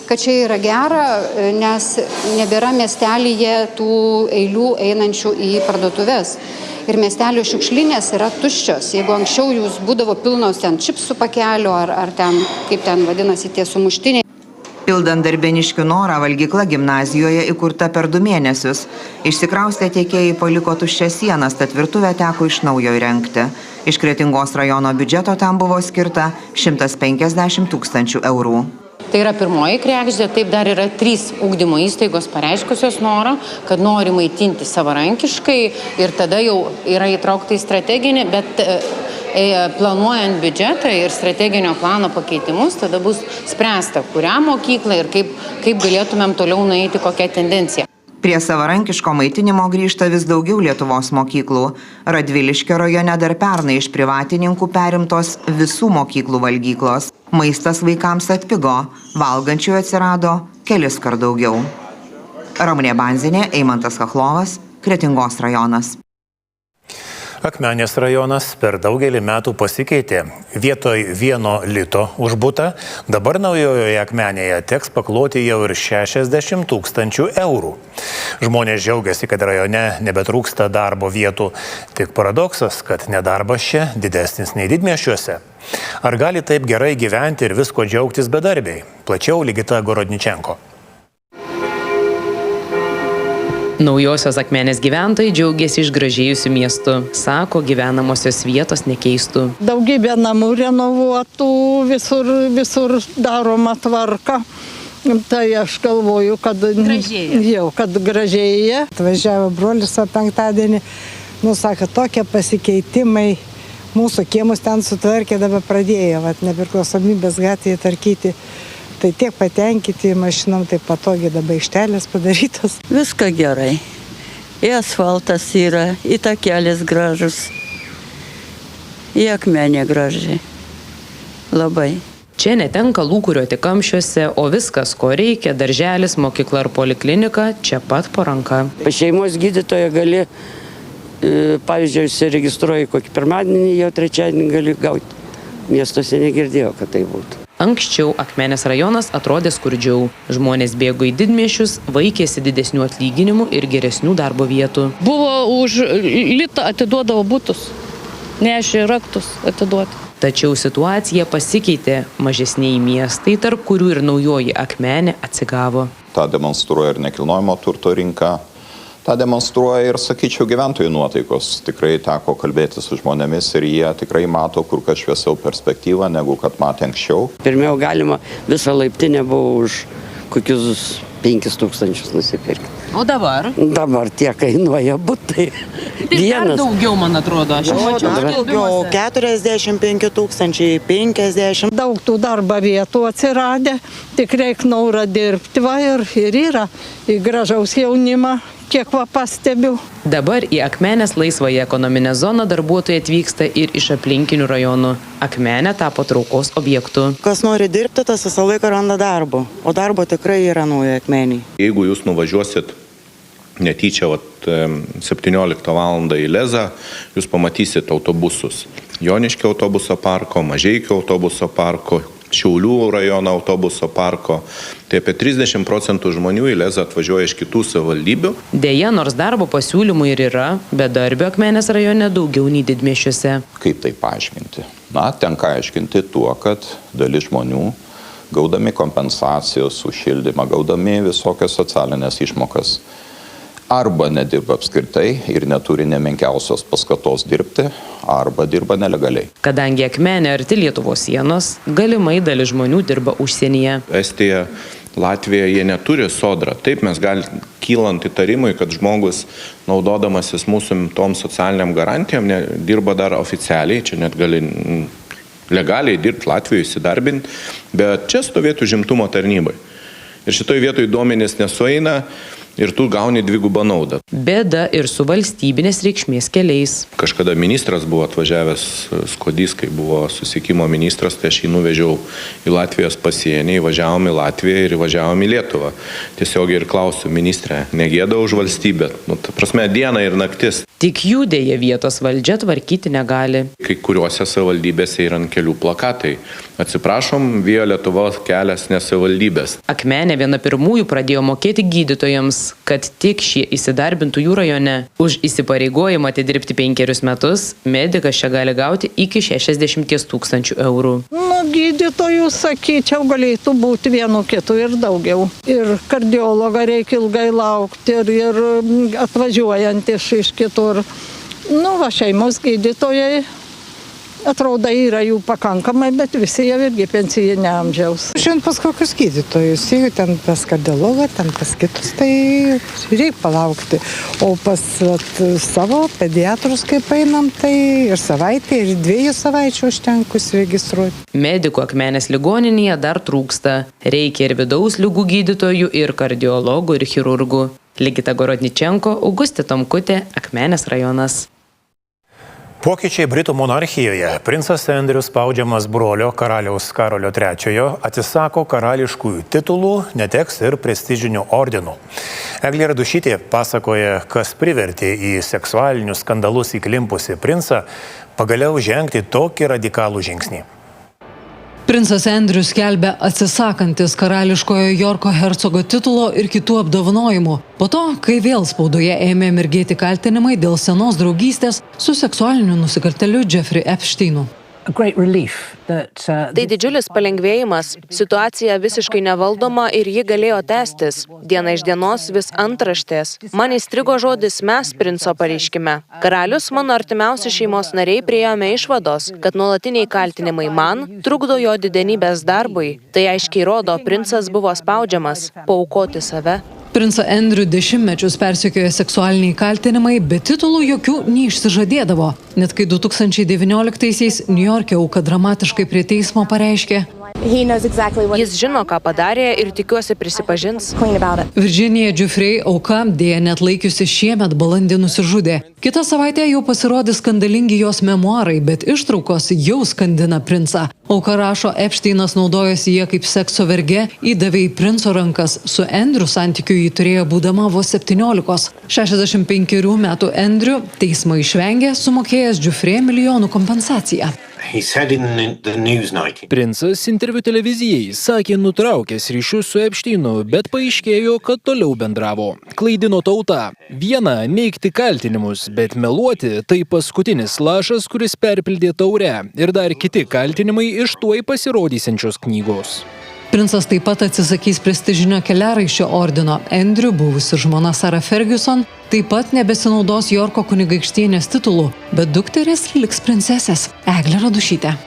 Speaker 8: kad čia yra gera, nes nebėra miestelyje tų eilių einančių į parduotuves. Ir miestelio šiukšlinės yra tuščios. Jeigu anksčiau jūs būdavo pilnos ten čipsų pakelių ar ten, kaip ten vadinasi, tie sumuštiniai.
Speaker 1: Pildant darbėniškių norą, valgykla gimnazijoje įkurta per 2 mėnesius. Išsikraustę tiekėjai paliko tuščias sienas, tad virtuvę teko iš naujo įrengti. Iš Kretingos rajono biudžeto tam buvo skirta 150 000 eurų.
Speaker 6: Tai yra pirmoji Kregždė, taip dar yra 3 ugdymo įstaigos pareiškusios norą, kad nori maitinti savarankiškai ir tada jau yra įtraukta į strateginį, bet planuojant biudžetą ir strateginio plano pakeitimus, tada bus spręsta, kurią mokyklą ir kaip galėtumėm toliau nueiti, kokią tendenciją.
Speaker 1: Prie savarankiško maitinimo grįžta vis daugiau Lietuvos mokyklų. Radviliškio rajone dar pernai iš privatininkų perimtos visų mokyklų valgyklos. Maistas vaikams atpigo, valgančių atsirado keliskart daugiau. Ramunė Banzinė, Eimantas Chachlovas, Kretingos rajonas.
Speaker 3: Akmenės rajonas per daugelį metų pasikeitė. Vietoj 1 lito už butą dabar naujojoje Akmenėje teks pakloti jau ir 60 000 eurų. Žmonės džiaugiasi, kad rajone nebetrūksta darbo vietų. Tik paradoksas, kad nedarbas čia didesnis nei didmiesčiuose. Ar gali taip gerai gyventi ir visko džiaugtis bedarbiai? Plačiau Ligita Gorodničenko.
Speaker 10: Naujosios Akmenės gyventojai džiaugiasi išgražėjusių miestų. Sako, gyvenamosios vietos nekeistų.
Speaker 11: Daugybė namų renovuotų, visur daroma tvarka. Tai aš galvoju, kad gražėja.
Speaker 14: Atvažiavo brolis penktadienį, sakė, tokie pasikeitimai. Mūsų kiemus ten sutvarkė, dabar pradėjo, Nepriklausomybės gatvėje tvarkyti. Tai tiek patenkinti mašinom, tai patogiai dabar aikštelės padarytos.
Speaker 15: Viską gerai. Į asfaltas yra, į takelis gražus. Į Akmenę gražiai. Labai.
Speaker 10: Čia netenka lūkuriuoti kamščiuose, o viskas, ko reikia, darželis, mokykla ar poliklinika, čia pat po ranka.
Speaker 15: Pas šeimos gydytoją gali, pavyzdžiui, įsiregistruoji kokį pirmadienį, jau trečiadienį gali gauti. Miestuose negirdėjau, kad tai būtų.
Speaker 10: Anksčiau Akmenės rajonas atrodė skurdžiau. Žmonės bėgo į didmiesčius, vaikėsi didesnių atlyginimų ir geresnių darbo vietų.
Speaker 16: Buvo už litą atiduodavo butus, nešė raktus atiduoti.
Speaker 10: Tačiau situacija pasikeitė. Mažesniai miestai, tarp kurių ir naujoji Akmenė, atsigavo.
Speaker 18: Ta demonstruoja ir nekilnojamo turto rinka. Ta demonstruoja ir, sakyčiau, gyventojų nuotaikos. Tikrai teko kalbėti su žmonėmis ir jie tikrai mato kur kas šviesiau perspektyvą, negu kad matė anksčiau.
Speaker 15: Pirmiau galima visą laiptinę buvo už kokius 5 000 nusipirkti.
Speaker 10: O dabar?
Speaker 15: Dabar tiek kainuoja butai.
Speaker 10: Tai dar daugiau, man atrodo. Aš
Speaker 14: daugiau, 45 000, 50.
Speaker 11: Daug tų darbo vietų atsiradę, tik reik norą dirbti, ir yra į gražaus jaunimą. Kiek pastebiu.
Speaker 10: Dabar į Akmenės laisvąją ekonominę zoną darbuotojai atvyksta ir iš aplinkinių rajonų. Akmenė tapo traukos objektu.
Speaker 14: Kas nori dirbti, tas visą laiką randa darbo. O darbo tikrai yra nauja Akmenėje.
Speaker 19: Jeigu jūs nuvažiuosit netyčia 17 val. Į Lezą, jūs pamatysit autobusus. Joniškio autobuso parko, Mažeikio autobuso parko, Šiaulių rajono autobuso parko. Tai apie 30% žmonių į Lezą atvažiuoja iš kitų savivaldybių.
Speaker 10: Deja, nors darbo pasiūlymų ir yra, bedarbių Akmenės rajone daugiau nei didmiesčiuose.
Speaker 18: Kaip tai paaiškinti? Tenka aiškinti tuo, kad dalis žmonių, gaudami kompensacijos už šildymą, gaudami visokias socialinės išmokas, arba nedirba apskritai ir neturi nemenkiausios paskatos dirbti, arba dirba nelegaliai.
Speaker 10: Kadangi Akmenė arti Lietuvos sienos, galimai dalis žmonių dirba užsienyje.
Speaker 19: Estija, Latvija, jie neturi sodrą. Taip mes kylant įtarimui, kad žmogus, naudodamasis mūsų tom socialiniam garantijom, dirba dar oficialiai, čia net gali legaliai dirbti Latvijoje, įsidarbinti, bet čia stovėtų užimtumo tarnybai. Ir šitoj vietoj duomenys nesueina, ir tu gauni dvigubą naudą.
Speaker 10: Bėda ir su valstybinės reikšmės keliais.
Speaker 19: Kažkada ministras buvo atvažiavęs, Skodys, kai buvo susisiekimo ministras, tai aš jį nuvežiau į Latvijos pasienį, įvažiavom į Latviją ir įvažiavom į Lietuvą. Tiesiog ir klausiu, ministrė, negėda už valstybę? Ta prasme, diena ir naktis.
Speaker 10: Tik jų dėja vietos valdžia tvarkyti negali.
Speaker 19: Kai kuriuose savivaldybėse yra ant kelių plakatai. Atsiprašom, Via Lietuva kelias ne savivaldybės.
Speaker 10: Akmenė viena pirmųjų pradėjo mokėti gydytojams, kad tik šie įsidarbintų jų rajone. Už įsipareigojimą atidirbti 5 metus medikas čia gali gauti iki 60 000 eurų.
Speaker 11: Gydytojų, sakyčiau, galėtų būti vienu kitu ir daugiau. Ir kardiologą reikia ilgai laukti ir atvažiuojant iš kitur. Šeimos gydytojai Atrodo, yra jų pakankamai, bet visi jau irgi pensijinio amžiaus.
Speaker 14: Žinot, pas kokius gydytojus, jeigu ten pas kardiologą, ten pas kitus, tai reikia palaukti. O pas savo pediatrus, kaip einam, tai ir savaitę, ir 2 savaičių užtenkus registruoti.
Speaker 10: Medikų Akmenės ligoninėje dar trūksta. Reikia ir vidaus ligų gydytojų, ir kardiologų, ir chirurgų. Ligita Gorodničenko, Augustė Tomkutė, Akmenės rajonas.
Speaker 3: Pokyčiai Britų monarchijoje. Princas Andrius, spaudžiamas brolio karaliaus Karolio III, atsisako karališkųjų titulų, neteks ir prestižinių ordinų. Eglė Radušytė pasakoja, kas privertė į seksualinius skandalus įklimpusi princą pagaliau žengti tokį radikalų žingsnį.
Speaker 4: Princas Andrius skelbia atsisakantis karališkojo Jorko hercogo titulo ir kitų apdovanojimų. Po to, kai vėl spaudoje ėmė mirgėti kaltinimai dėl senos draugystės su seksualiniu nusikaltėliu Jeffrey Epsteinu.
Speaker 5: Tai didžiulis palengvėjimas. Situacija visiškai nevaldoma ir ji galėjo tęstis. Diena iš dienos vis antraštės. Man įstrigo žodis mes princo pareiškime. Karalius, mano artimiausi šeimos nariai priėjome išvados, kad nuolatiniai kaltinimai man trukdo jo didenybės darbui. Tai aiškiai rodo, princas buvo spaudžiamas paaukoti save.
Speaker 4: Princą Andrių 10 mečius persekiojo seksualiniai kaltinimai, bet titulų jokių neišsižadėdavo. Net kai 2019-aisiais Niujorke auka dramatiškai prie teismo pareiškė:
Speaker 5: Jis žino, ką padarė ir tikiuosi prisipažins.
Speaker 4: Virginija Giuffre, auka, dėja net laikiusi šiemet balandį nusižudė. Kitą savaitę jau pasirodys skandalingi jos memuarai, bet ištraukos jau skandina princą. Auka rašo, Epsteinas naudojosi jie kaip sekso verge, įdavė į princo rankas. Su Andriu santykiu jį turėjo būdama vos 17. 65 metų Andriu teismą išvengė, sumokėjęs Giuffre milijonų kompensaciją.
Speaker 17: Princas interviu televizijai sakė nutraukęs ryšius su Epsteinu, bet paaiškėjo, kad toliau bendravo. Klaidino tautą. Viena - neigti kaltinimus, bet meluoti - tai paskutinis lašas, kuris perpildė taurę. Ir dar kiti kaltinimai iš tuoj pasirodysiančios knygos.
Speaker 4: Princas taip pat atsisakys prestižinio keliaraiščio ordino. Andrew, buvusi žmona Sarah Ferguson, taip pat nebesinaudos Jorko kunigaikštienės titulų, bet dukterys liks princesės. Eglė Radušytė.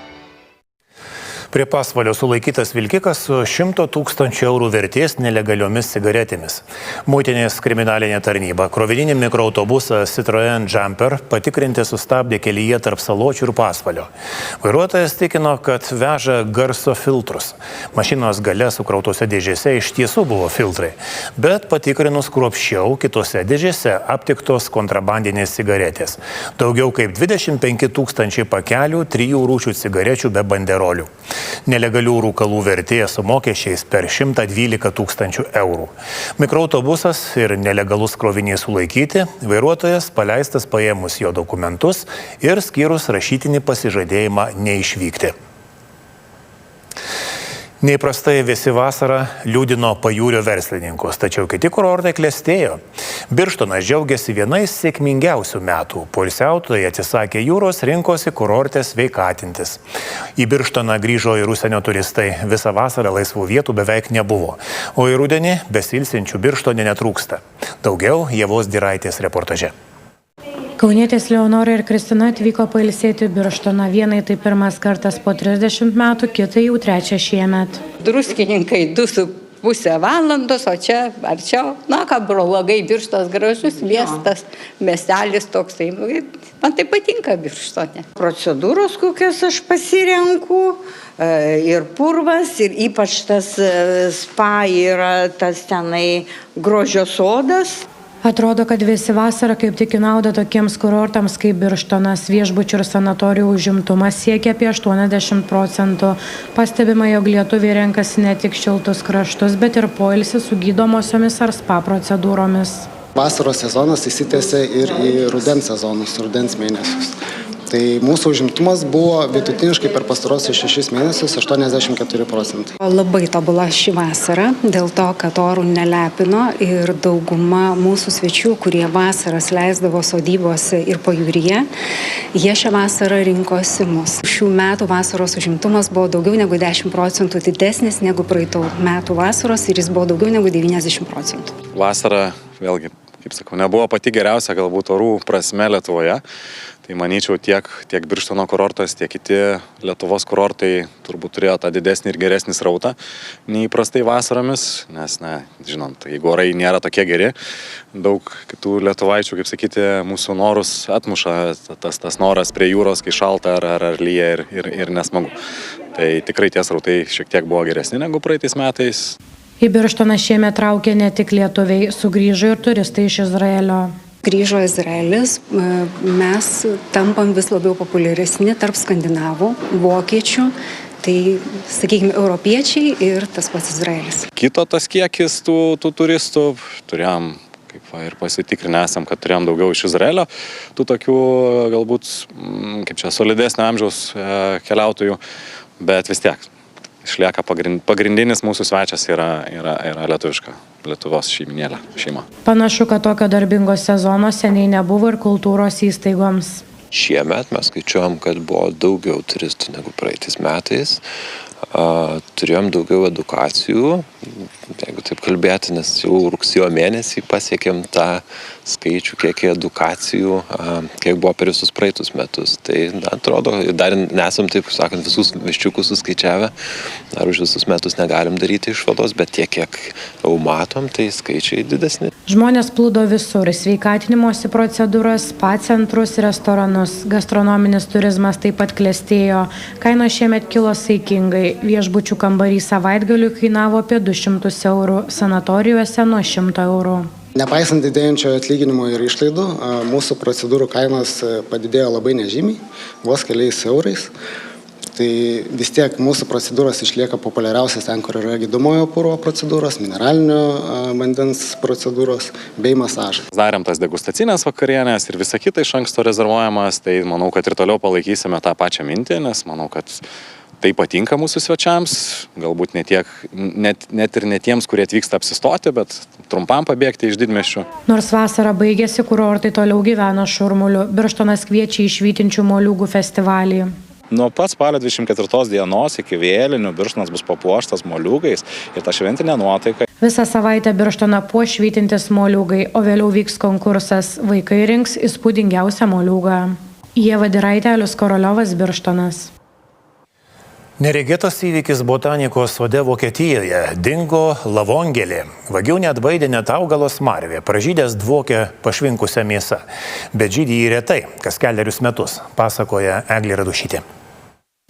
Speaker 3: Prie Pasvalio sulaikytas vilkikas su 100 000 eurų vertės nelegaliomis cigaretėmis. Muitinės kriminalinė tarnyba krovininį mikroautobusą Citroën Jumper patikrinti sustabdė kelyje tarp Saločių ir Pasvalio. Vairuotojas tikino, kad veža garso filtrus. Mašinos gale sukrautose dėžėse iš tiesų buvo filtrai, bet patikrinus kruopščiau kitose dėžėse aptiktos kontrabandinės cigaretės. Daugiau kaip 25 000 pakelių 3 rūšių cigarečių be banderolių. Nelegalių rūkalų vertė su mokesčiais per 112 000 eurų. Mikroautobusas ir nelegalus krovinys sulaikyti, vairuotojas paleistas paėmus jo dokumentus ir skyrus rašytinį pasižadėjimą neišvykti. Neįprastai vėsi vasara liūdino Pajūrio verslininkus, tačiau kiti kurortai klestėjo. Birštonas džiaugiasi vienais sėkmingiausių metų. Poilsiautojai atsisakė jūros, rinkosi kurorte sveikatintis. Į Birštoną grįžo ir užsienio turistai. Visą vasarą laisvų vietų beveik nebuvo. O į rudenį besilsinčių Birštone netrūksta. Daugiau Ievos Diraitės reportaže.
Speaker 20: Kaunietės Leonora ir Kristina atvyko pailsėti Birštoną. Vienai tai pirmas kartas po 30 metų, kitai jau 3 šiemet.
Speaker 21: Druskininkai 2,5 valandos, o čia arčiau. Na, ką blogai, Birštonas gražus miestas, miestelis toksai. Man tai patinka Birštone.
Speaker 22: Procedūros, kokias aš pasirenku, ir purvas, ir ypač tas spa yra tas tenai grožio sodas.
Speaker 20: Atrodo, kad visi vasara kaip tik į naudą tokiems kurortams kaip Birštonas. Viešbučių ir sanatorijų užimtumas siekia apie 80%. Pastebima, jog lietuviai renkasi ne tik šiltus kraštus, bet ir poilsį su gydomosiomis ar spa procedūromis.
Speaker 23: Vasaros sezonas įsitęsė ir į rudens sezonus, rudens mėnesius. Tai mūsų užimtumas buvo vidutiniškai per pastarosius 6 mėnesius 84%.
Speaker 8: Labai tobula ši vasara, dėl to, kad orų nelepino ir dauguma mūsų svečių, kurie vasaras leisdavo sodybose ir pajūryje, jie šią vasarą rinkosi mus. Šių metų vasaros užimtumas buvo daugiau negu 10% didesnis negu praeitų metų vasaros ir jis buvo daugiau negu 90%.
Speaker 24: Vasara, vėlgi,
Speaker 2: kaip sakau, nebuvo pati geriausia galbūt orų prasme Lietuvoje. Tai manyčiau tiek Birštono kurortas, tiek kiti Lietuvos kurortai turbūt turėjo tą didesnį ir geresnį srautą nei įprastai vasaromis, nes, žinant, jeigu orai nėra tokie geri, daug kitų lietuvaičių, kaip sakyti, mūsų norus atmuša tas noras prie jūros, kai šalta ar lyja ir nesmagu. Tai tikrai tie srautai šiek tiek buvo geresni negu praeitais metais.
Speaker 20: Į Birštoną šiemet traukė ne tik lietuviai, sugrįžo ir turistai iš Izraelio.
Speaker 12: Grįžo Izraelis, mes tampam vis labiau populiaresni tarp skandinavų, vokiečių, tai, sakykime, europiečiai ir tas pats Izraelis.
Speaker 2: Kito tas kiekis tų turistų, turėjom, ir pasitikrinę esam, kad turėjom daugiau iš Izraelio, tų tokių galbūt, solidesnio amžiaus keliautojų, bet vis tiek. Išlieka pagrindinis mūsų svečias yra lietuviška, Lietuvos šeima.
Speaker 20: Panašu, kad tokio darbingo sezono seniai nebuvo ir kultūros įstaigoms.
Speaker 13: Šiemet mes skaičiuojam, kad buvo daugiau turistų negu praeitais metais. Turėjom daugiau edukacijų, jeigu taip kalbėti, nes jau rugsėjo mėnesį pasiekėm tą skaičių, kiek edukacijų, kiek buvo per visus praeitus metus. Tai atrodo, dar nesam, taip sakant, visus viščiukus suskaičiavę, dar už visus metus negalim daryti išvados, bet tiek, kiek jau matom, tai skaičiai didesni.
Speaker 20: Žmonės plūdo visur, sveikatinimosi procedūras, spa centrus, restoranus, gastronominis turizmas taip pat klestėjo. Kainos šiemet kilo saikingai. Viešbučių kambarys savaitgaliui kainavo apie 200 eurų, sanatorijuose nuo 100 eurų.
Speaker 23: Nepaisant didėjančio atlyginimo ir išlaidų, mūsų procedūrų kainos padidėjo labai nežymiai, vos keliais eurais. Tai vis tiek mūsų procedūros išlieka populiariausias ten, kur yra gydomojo purvo procedūros, mineralinio vandens procedūros bei masažai.
Speaker 2: Darėm tas degustacinės vakarienės ir visa kita iš anksto rezervuojamas, tai manau, kad ir toliau palaikysime tą pačią mintį, nes manau, kad tai patinka mūsų svečiams, galbūt net ir ne tiems, kurie atvyksta apsistoti, bet trumpam pabėgti iš didmiesčių.
Speaker 20: Nors vasara baigėsi, kurortai toliau gyveno šurmuliu. Birštonas kviečia į švytinčių moliūgų festivalį.
Speaker 24: Nuo pat spalio 24 dienos iki vėlinių Birštonas bus papuoštas moliūgais ir ta šventinė nuotaika.
Speaker 20: Visą savaitę Birštoną puoš švytintis moliūgai, o vėliau vyks konkursas. Vaikai rinks įspūdingiausią moliūgą. Ieva Diraitė, Alius Koroliovas, Birštonas.
Speaker 3: Neregėtas įvykis botanikos sode Vokietijoje. Dingo lavongelė. Vagių neatbaidė net augalo smarvė. Pražydęs dvokė pašvinkusią mėsą. Bet žydė jį retai, kas kelerius metus, pasakoja Eglė Radušytė.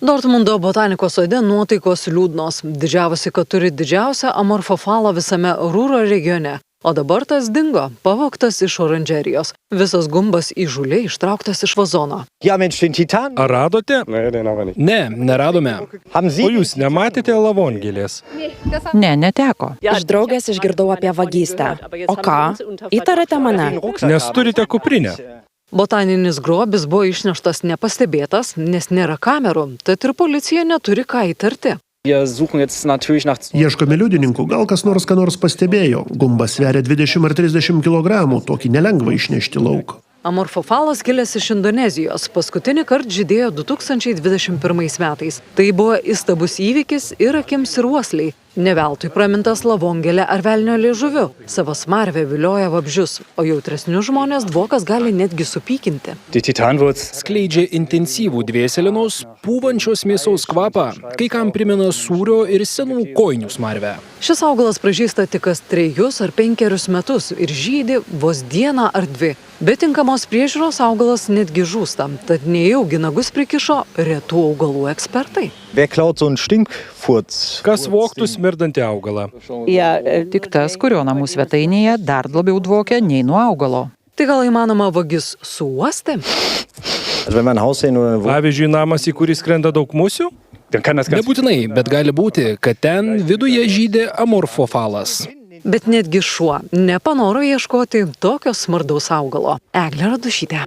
Speaker 4: Dortmundo botanikos sode nuotaikos liūdnos. Didžiavosi, kad turi didžiausią amorfofalą visame Rūro regione. O dabar tas dingo, pavogtas iš oranžerijos. Visas gumbas įžūliai ištrauktas iš vazono.
Speaker 25: Ar radote? Ne, neradome. O jūs nematėte lavongelės?
Speaker 26: Ne, neteko. Iš draugės išgirdau apie vagystę. O ką? Įtarate mane?
Speaker 25: Nes turite kuprinę.
Speaker 4: Botaninis grobis buvo išneštas nepastebėtas, nes nėra kamerų, tad ir policija neturi ką įtarti.
Speaker 27: Ieškome liudininkų, gal kas nors ką nors pastebėjo. Gumbas sveria 20 ar 30 kg, tokį nelengva išnešti lauk.
Speaker 4: Amorfofalas kilęs iš Indonezijos, paskutinį kartą žydėjo 2021 metais. Tai buvo įstabus įvykis ir akims ir uosliai. Neveltui pramintas lavongelė ar velnio liežuviu. Savo smarvę vilioja vabzdžius, o jautresnius žmonės dvokas gali netgi supykinti.
Speaker 17: Skleidžia intensyvų dvėselinos, pūvančios mėsos kvapą, kai kam primena sūrio ir senų kojinių smarvę.
Speaker 4: Šis augalas pražysta tik kas 3 ar 5 metus ir žydi vos dieną ar 2. Be tinkamos priežiūros augalas netgi žūsta, tad nejaugi nagus prikišo retų augalų ekspertai.
Speaker 25: Kas vogtų smirdantį augalą?
Speaker 26: Tik tas, kurio namų svetainėje dar labiau dvokia nei nuo augalo.
Speaker 4: Tai gal įmanoma vagis suuosti?
Speaker 25: Pavyzdžiui, namas, į kurį skrenda daug musių?
Speaker 17: Nebūtinai, bet gali būti, kad ten viduje žydė amorfofalas.
Speaker 4: Bet netgi šuo nepanoro ieškoti tokio smardaus augalo. Eglė Radušytė.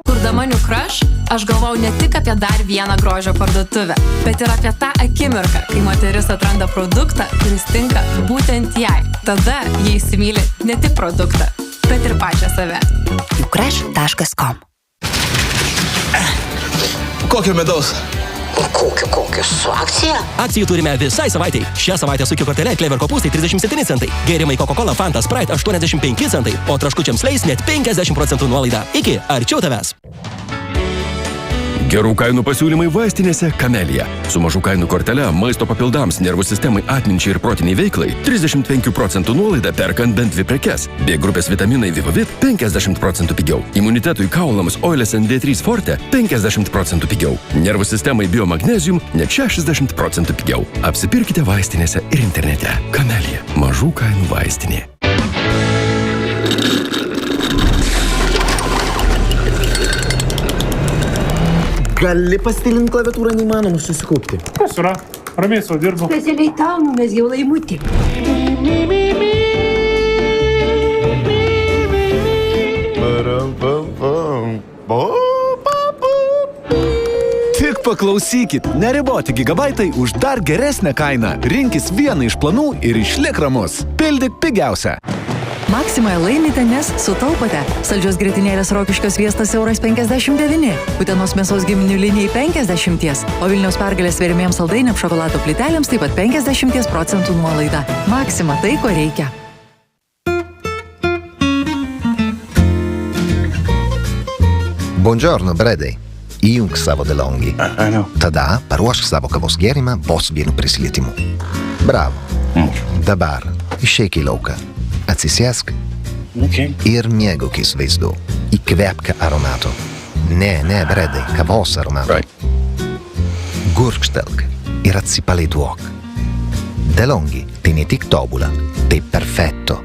Speaker 28: Kurdama New Crush, aš galvau ne tik apie dar vieną grožio parduotuvę, bet ir apie tą akimirką, kai moteris atranda produktą, kuris tinka būtent jai. Tada jie įsimyli ne tik produktą, bet ir pačią save.
Speaker 29: newcrush.com.
Speaker 30: Kokio medaus?
Speaker 1: Kokios su akcija?
Speaker 6: Akcijų turime visai savaitei. Šią savaitę su kortele Clever kopūstai 37 centai. Gėrimai Coca-Cola, Fanta, Sprite 85 centai. O traškučiams Lay's net 50% nuolaida. Iki, arčiau tavęs.
Speaker 7: Gerų kainų pasiūlymai vaistinėse Camellia. Su mažų kainų kortele maisto papildams, nervų sistemai, atminčiai ir protiniai veiklai 35% nuolaida perkant bent 2 prekes. B grupės vitaminai Vivavit 50% pigiau. Imunitetui kaulams Oiles ND3 Forte 50% pigiau. Nervų sistemai Biomagnesium net 60% pigiau. Apsipirkite vaistinėse ir internete. Camellia. Mažų kainų vaistinė.
Speaker 9: Gali pastilint klaviatūrą, neįmanoma susikaupti.
Speaker 15: Kas yra? Ramiai savo dirbu.
Speaker 9: Specialiai tau numesgiau laimutį.
Speaker 16: Tik paklausykit, neriboti gigabaitai už dar geresnę kainą. Rinkis vieną iš planų ir išlik ramus. Pildyk pigiausią.
Speaker 18: Maksimoje laimite, nes sutaupote. Saldžios grietinėlės Rokiškio sviestas €59, Utenos mėsos giminių linijai 50, o Vilniaus Pergalės svėrimiems saldainiams šokolado plytelėms taip pat 50% nuolaida. Maksima, tai ko reikia.
Speaker 19: Buongiorno, Bredai. Įjunk savo DeLonghi. Tada paruošk savo kavos gėrimą vos vienu prisilietimu. Bravo. Dabar išeik į lauką. Atsisėsk ir mėgaukis vaizdu. Įkvėpk aromato. Ne, Bredai, kavos aromato. Gurkštelk ir atsipalaiduok. DeLonghi tai ne tik tobula, tai perfetto.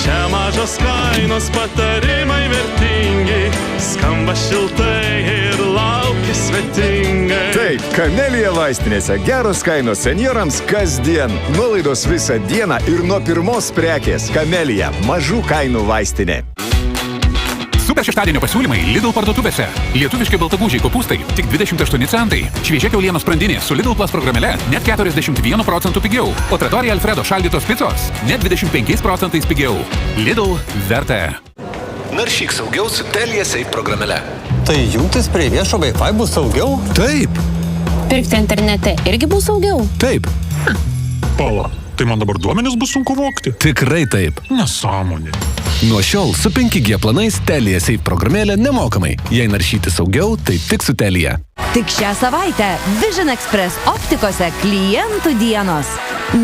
Speaker 29: Čia mažos kainos patarimai vertingi, skamba šiltai ir laukia svetingai.
Speaker 16: Taip, Camellia vaistinėse geros kainos senjorams kasdien. Nuolaidos visą dieną ir nuo pirmos prekės. Camellia mažų kainų vaistinė.
Speaker 30: Super šeštadienio pasiūlymai Lidl parduotuvėse. Lietuviški baltagūžiai kopūstai tik 28 centai. Šviežia kiaulienos sprandinė su Lidl Plus programėle net 41% pigiau. O Trattoria Alfredo šaldytos picos net 25% pigiau. Lidl verta.
Speaker 31: Naršyk saugiau su Telia Safe programėle.
Speaker 32: Tai jungtis prie viešo Wi-Fi bus saugiau?
Speaker 16: Taip.
Speaker 33: Pirkti internete irgi bus saugiau?
Speaker 16: Taip.
Speaker 15: Pala, tai man dabar duomenis bus sunku vogti?
Speaker 16: Tikrai taip.
Speaker 15: Nesąmonė.
Speaker 16: Nuo šiol su 5G planais Telia Safe programėlė nemokamai. Jei naršyti saugiau, tai tik su Telia.
Speaker 34: Tik šią savaitę Vision Express optikose klientų dienos.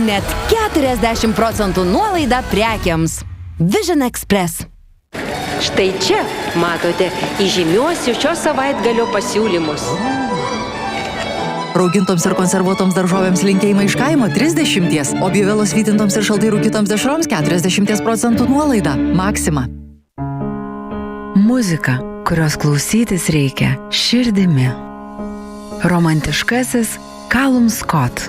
Speaker 34: Net 40% nuolaida prekiams. Vision Express.
Speaker 35: Štai čia matote įžymiuosius šio savaitgalio pasiūlymus.
Speaker 18: Raugintoms ir konservuotoms daržovėms linkėjimai iš kaimo 30, o biovelos vytintoms ir šaltai rūkytoms dešroms 40% nuolaida. Maksima.
Speaker 36: Muzika, kurios klausytis reikia širdimi. Romantiškasis Callum Scott.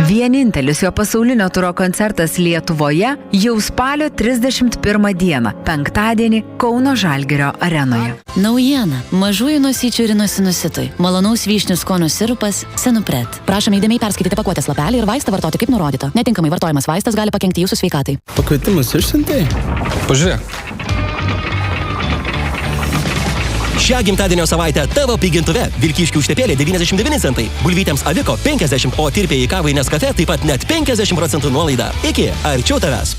Speaker 36: Vienintelis jo pasaulinio turo koncertas Lietuvoje jau spalio 31 dieną, penktadienį Kauno Žalgirio arenoje.
Speaker 37: Naujiena. Mažųjų nosyčių ir nosinusitui. Malonaus vyšnių skonio sirupas Senupret. Prašome įdėmiai perskaityti pakuotės lapelį ir vaistą vartoti kaip nurodyta. Netinkamai vartojamas vaistas gali pakenkti jūsų sveikatai.
Speaker 32: Pakvietimus išsiuntei? Pažiūrėk.
Speaker 6: Šią gimtadienio savaitę tavo pigintuve Vilkyškių užtepėlė 99 centai, bulvytėms Aviko 50, o tirpėjai kavai Nescafe taip pat net 50% nuolaida. Iki, arčiau tavęs.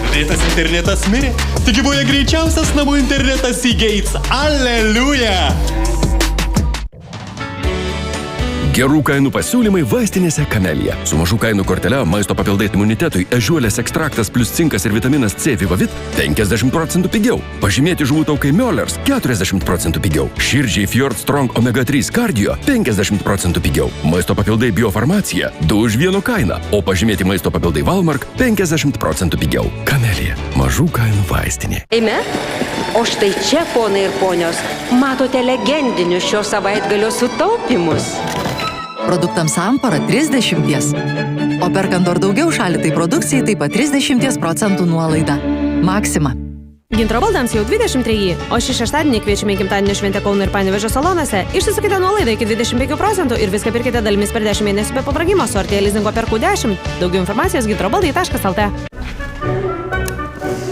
Speaker 38: Greitas internetas mirė, tik gyvoja greičiausias namų internetas į Gates. Aleliuja!
Speaker 7: Gerų kainų pasiūlymai vaistinėse Camellia. Su mažų kainų kortele maisto papildai imunitetui ežiuolės ekstraktas plus cinkas ir vitaminas C Vivavit 50% pigiau. Pažymėti žuvų taukai Möllers 40% pigiau. Širdžiai Fjord Strong Omega 3 Cardio 50% pigiau. Maisto papildai Biofarmacija 2 už 1 kainą, o pažymėti maisto papildai Valmark 50% pigiau. Camellia. Mažų kainų vaistinė.
Speaker 35: Eime? O štai čia, ponai ir ponios, matote legendinius šio savaitgalio sutaupimus.
Speaker 18: Produktams Ampara 30, o perkant dar daugiau šalitai produkcijai taip pat 30% nuolaida. Maksima.
Speaker 39: Gintaro baldams jau 23, o šį šeštadienį kviečiame į gimtadienio šventę Kauno ir Panevėžio salonuose. Išsisakite nuolaidą iki 25% ir viską pirkite dalimis per 10 mėnesių be pabrangimo su Artėja lizingo perkų 10. Daugiau informacijos gintarobaldai.lt.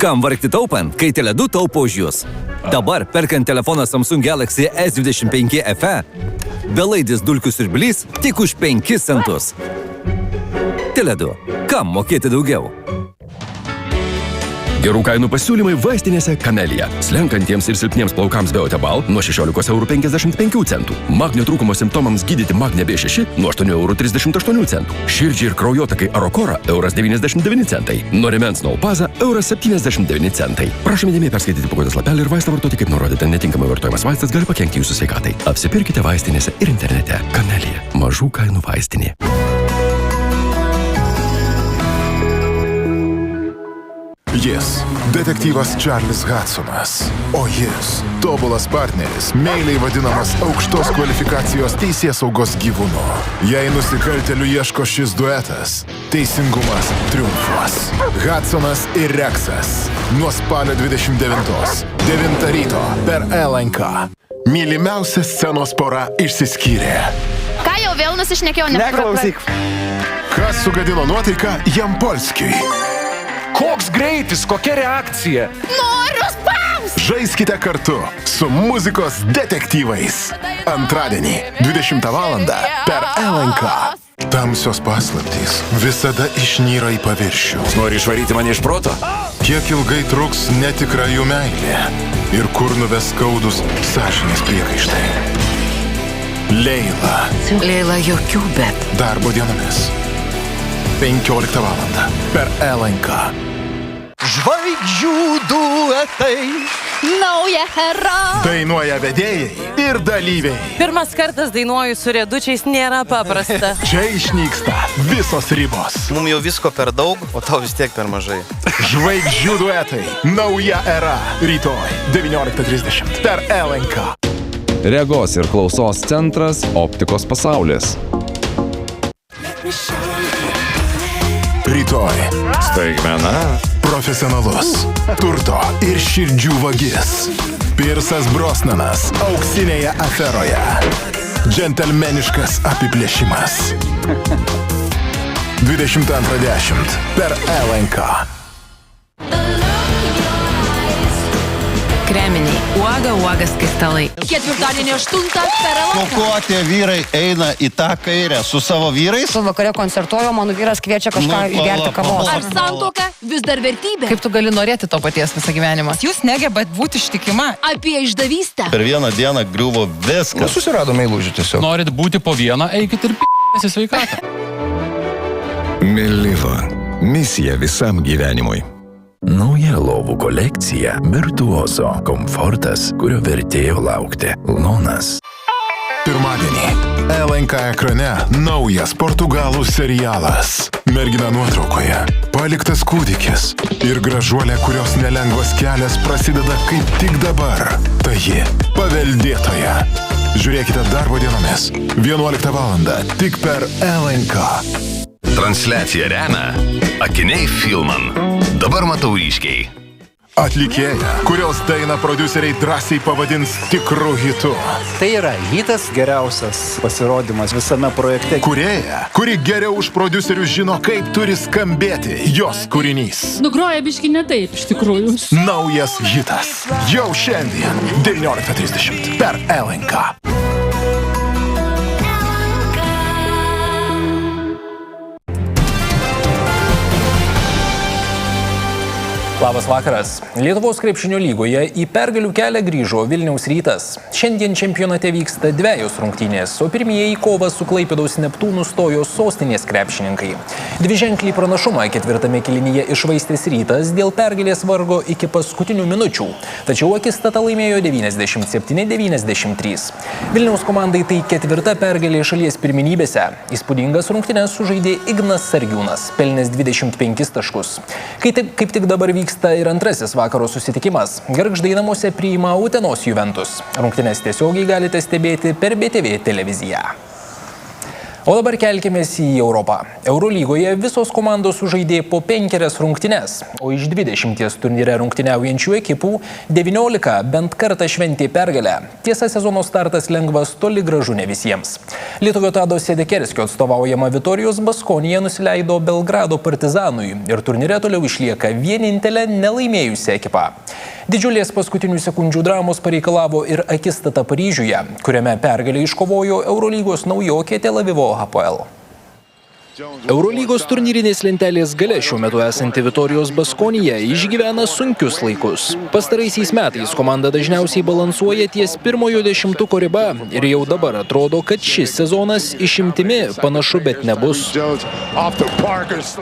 Speaker 2: Kam vargti taupant, kai Tele2 taupo už jūs? Dabar, perkant telefoną Samsung Galaxy S25 FE, belaidis dulkių siurblys tik už 5 centus. Tele2. Kam mokėti daugiau?
Speaker 7: Gerų kainų pasiūlymai vaistinėse Camellia. Slenkantiems ir silpniems plaukams Beotebal nuo 16,55 €. Magnio trūkumo simptomams gydyti Magne B6 nuo 8,38 €. Širdžiai ir kraujotakai Arokora €99. Nuo rėmens Nolpaza €79. Prašome dėmėj perskaityti pakuotės lapelį ir vaistą vartoti kaip nurodyta. Netinkamai vartojamas vaistas gali pakenkti jūsų sveikatai. Apsipirkite vaistinėse ir internete. Camellia. Mažų kainų vaistinė.
Speaker 3: Jis – detektyvas Charles Hudsonas. O jis – tobulas partneris, meiliai vadinamas aukštos kvalifikacijos teisėsaugos gyvūnu. Jei nusikaltėlių ieško šis duetas, teisingumas triumfuos. Hudsonas ir Rexas. Nuo spalio 29. 9 ryto per LNK. Mylimiausia scenos pora išsiskyrė.
Speaker 33: Ką jau vėl nusišnekėjau?
Speaker 3: Neklausyk. Kas sugadino nuotaiką Jampolskiui?
Speaker 4: Koks greitis, kokia reakcija?
Speaker 33: Noriu spaus!
Speaker 3: Žaiskite kartu su muzikos detektyvais. Antradienį, 20 val. Per LNK. Tamsios paslaptys visada išnyra į paviršių.
Speaker 4: Nori išvaryti mane iš proto?
Speaker 3: Kiek ilgai truks netikra jų meilė ir kur nuves skaudus sąžinės priekaištai. Leila.
Speaker 34: Leila jokių bet.
Speaker 3: Darbo dienomis. 15 val. Per LNK.
Speaker 5: Žvaigždžių duetai.
Speaker 33: Nauja era.
Speaker 3: Dainuoja vedėjai ir dalyviai.
Speaker 8: Pirmas kartas dainuoju su riedučiais nėra paprasta.
Speaker 3: Čia išnyksta visos ribos.
Speaker 4: Mums jau visko per daug, o tau vis tiek per mažai.
Speaker 3: Žvaigždžių duetai. Nauja era. Rytoj 19:30 per LNK.
Speaker 10: Regos ir klausos centras Optikos pasaulis.
Speaker 3: Rytoj.
Speaker 4: Staigmena.
Speaker 3: Profesionalus. Turto ir širdžių vagis. Pirsas Brosnanas auksinėje aferoje. Džentelmeniškas apiplėšimas. 22:10 per LNK.
Speaker 18: Kreminiai. Uoga skaistalai.
Speaker 34: Ketvirtadienį 8 per LNK.
Speaker 4: Ko tie vyrai eina į tą kairę su savo vyrais?
Speaker 34: Vakare koncertuoju, mano vyras kviečia kažką įgerti kavos. Ar santuoka vis dar vertybė?
Speaker 18: Kaip tu gali norėti to paties visą gyvenimą? Jūs negebat būti ištikima.
Speaker 34: Apie išdavystę.
Speaker 4: Per vieną dieną griuvo viskas. Susiradome įlūžį tiesiog.
Speaker 30: Norit būti po vieną, eikit ir p***ės į sveikatą.
Speaker 3: Meliva. Misija visam gyvenimui.
Speaker 7: Nauja lovų kolekcija Virtuoso. Komfortas, kurio vertėjo laukti. Lonas.
Speaker 3: Pirmadienį LNK ekrane naujas portugalų serialas. Mergina nuotraukoje. Paliktas kūdikis. Ir gražuolė, kurios nelengvas kelias prasideda kaip tik dabar. Tai ji paveldėtoja. Žiūrėkite darbo dienomis. 11 val. Tik per LNK.
Speaker 31: Transliaciją remia Akiniai Filman. Dabar matau ryškiai.
Speaker 3: Atlikėja, kurios dainą prodiuseriai drąsiai pavadins tikru hitu.
Speaker 4: Tai yra hitas, geriausias pasirodymas visame projekte.
Speaker 3: Kūrėja, kuri geriau už prodiuserius žino, kaip turi skambėti jos kūrinys.
Speaker 11: Nugroja biški ne taip, iš tikrųjų.
Speaker 3: Naujas hitas. Jau šiandien 19:30 per LNK.
Speaker 12: Labas vakaras. Lietuvos krepšinio lygoje į pergalių kelią grįžo Vilniaus Rytas. Šiandien čempionate vyksta dvejos rungtynės, o pirmieji į kovą su Klaipėdos Neptūnu stojo sostinės krepšininkai. Dviženklį pranašumą ketvirtame kėlinyje iššvaistęs Rytas dėl pergalės vargo iki paskutinių minučių, tačiau akistata laimėjo 97-93. Vilniaus komandai tai ketvirta pergalė šalies pirmenybėse. Įspūdingas rungtynes sužaidė Ignas Sargiūnas, pelnęs 25 taškus. Kaip tik dabar vyksta ir antrasis vakaro susitikimas. Gargždai namuose priima Utenos Juventus. Rungtynes tiesiogiai galite stebėti per BTV televiziją. O dabar kelkimės į Europą. Eurolygoje visos komandos sužaidė po 5 rungtynes, o iš 20 turnyre rungtyniaujančių ekipų 19 bent kartą šventė pergalę. Tiesa, sezono startas lengvas toli gražu ne visiems. Lietuvio Tado Sedekerskio atstovaujama Vitorijos Baskonija nusileido Belgrado Partizanui ir turnyre toliau išlieka vienintelė nelaimėjusi ekipa. Didžiulės paskutinių sekundžių dramos pareikalavo ir akistata Paryžiuje, kuriame pergalę iškovojo Eurolygos naujokė Tel Avivo Hapoel. Eurolygos turnyrinės lentelės gale šiuo metu esanti Vitorijos Baskonija išgyvena sunkius laikus. Pastaraisiais metais komanda dažniausiai balansuoja ties pirmojo 10-ko riba ir jau dabar atrodo, kad šis sezonas išimtimi panašu, bet nebus.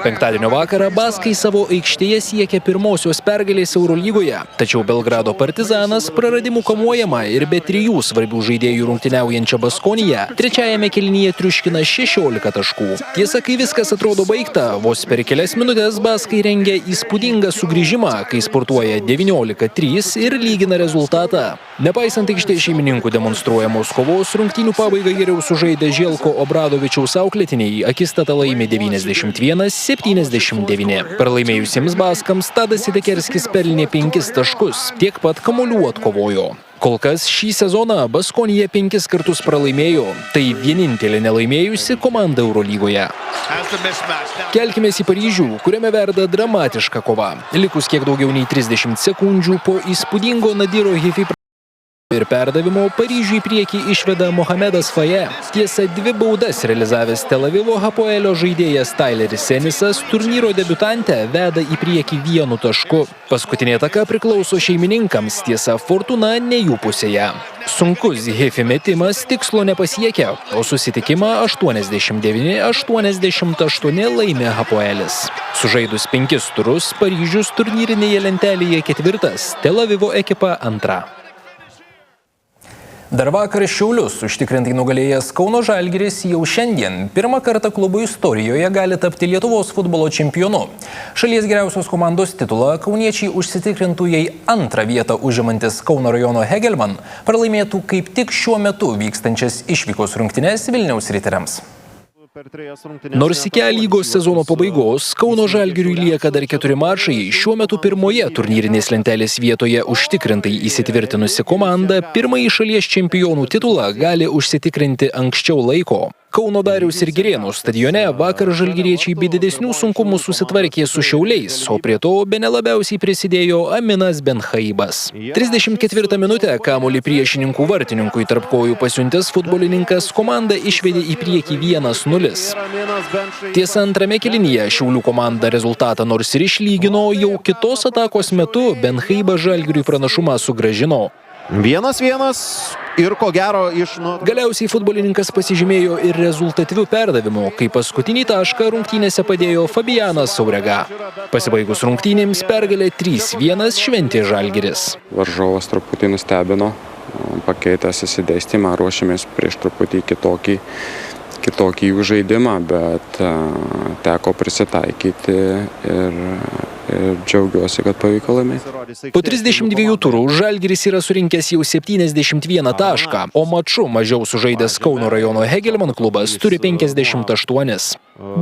Speaker 12: Penktadienio vakarą baskai savo aikštėje siekia pirmosios pergalės Eurolygoje, tačiau Belgrado Partizanas praradimų kamuojama ir be 3 svarbių žaidėjų rungtyniaujančią Baskoniją trečiajame kėlinyje triuškina 16 taškų. Tiesa, kai viskas atrodo baigta, vos per kelias minutės baskai rengia įspūdingą sugrįžimą, kai sportuoja 19-3 ir lygina rezultatą. Nepaisant aikštės šeimininkų demonstruojamos kovos, rungtynių pabaigą geriau sužaidė Želko Obradovičiaus auklėtiniai, akistata laimė 91-79. Pralaimėjusiems baskams Tadas Sedekerskis pelnė 5 taškus, tiek pat kamuolių atkovojo. Kol kas šį sezoną Baskonija 5 kartus pralaimėjo, tai vienintelė nelaimėjusi komanda Eurolygoje. Kelkimės į Paryžių, kuriame verda dramatiška kova. Likus kiek daugiau nei 30 sekundžių po įspūdingo Nadiro Hifi ir perdavimo Paryžių į priekį išveda Mohamedas Faye. Tiesa, 2 baudas realizavęs Tel Avivo Hapoelio žaidėjas Tyleris Senisas turnyro debiutantę veda į priekį 1 tašku. Paskutinė ataka priklauso šeimininkams, tiesa, fortuna ne jų pusėje. Sunkus Hifi metimas tikslo nepasiekia, o susitikimą 89-88 laimė Hapoelis. Sužaidus 5 turus, Paryžius turnyrinėje lentelėje 4, Tel Avivo ekipa 2. Dar vakar Šiaulius užtikrintai nugalėjęs Kauno Žalgiris jau šiandien pirmą kartą klubo istorijoje gali tapti Lietuvos futbolo čempionu. Šalies geriausios komandos titulą kauniečiai užsitikrintų, jei 2 vietą užimantis Kauno rajono Hegelman pralaimėtų kaip tik šiuo metu vykstančias išvykos rungtynes Vilniaus riteriams. Nors iki lygos sezono pabaigos Kauno Žalgiriui lieka dar 4 mačai, šiuo metu pirmoje turnyrinės lentelės vietoje užtikrintai įsitvirtinusi komanda pirmąjį šalies čempionų titulą gali užsitikrinti anksčiau laiko. Kauno Dariaus ir Girėnų stadione vakar žalgiriečiai be didesnių sunkumų susitvarkė su Šiauliais, o prie to bene labiausiai prisidėjo Aminas Benchaibas. 34 minutę kamuolį priešininkų vartininkui tarp kojų pasiuntęs futbolininkas komandą išvedė į priekį 1-0. Tiesa, antrame kėlinyje Šiaulių komanda rezultatą nors ir išlygino, jau kitos atakos metu Benchaibas Žalgiriui pranašumą sugrąžino.
Speaker 5: 1-1 ir ko gero iš...
Speaker 12: Galiausiai futbolininkas pasižymėjo ir rezultatyvių perdavimų, kai paskutinį tašką rungtynėse padėjo Fabianas Saurega. Pasibaigus rungtynėms pergalę 3-1 šventė Žalgiris.
Speaker 1: Varžovas truputį nustebino, pakeitęs įsidėstymą, ruošėmės prieš truputį kitokį jų žaidimą, bet teko prisitaikyti ir džiaugiuosi, kad pavyko laimėti.
Speaker 12: Po 32 turų Žalgiris yra surinkęs jau 71 tašką, o maču mažiau sužaidęs Kauno rajono Hegelman klubas turi 58.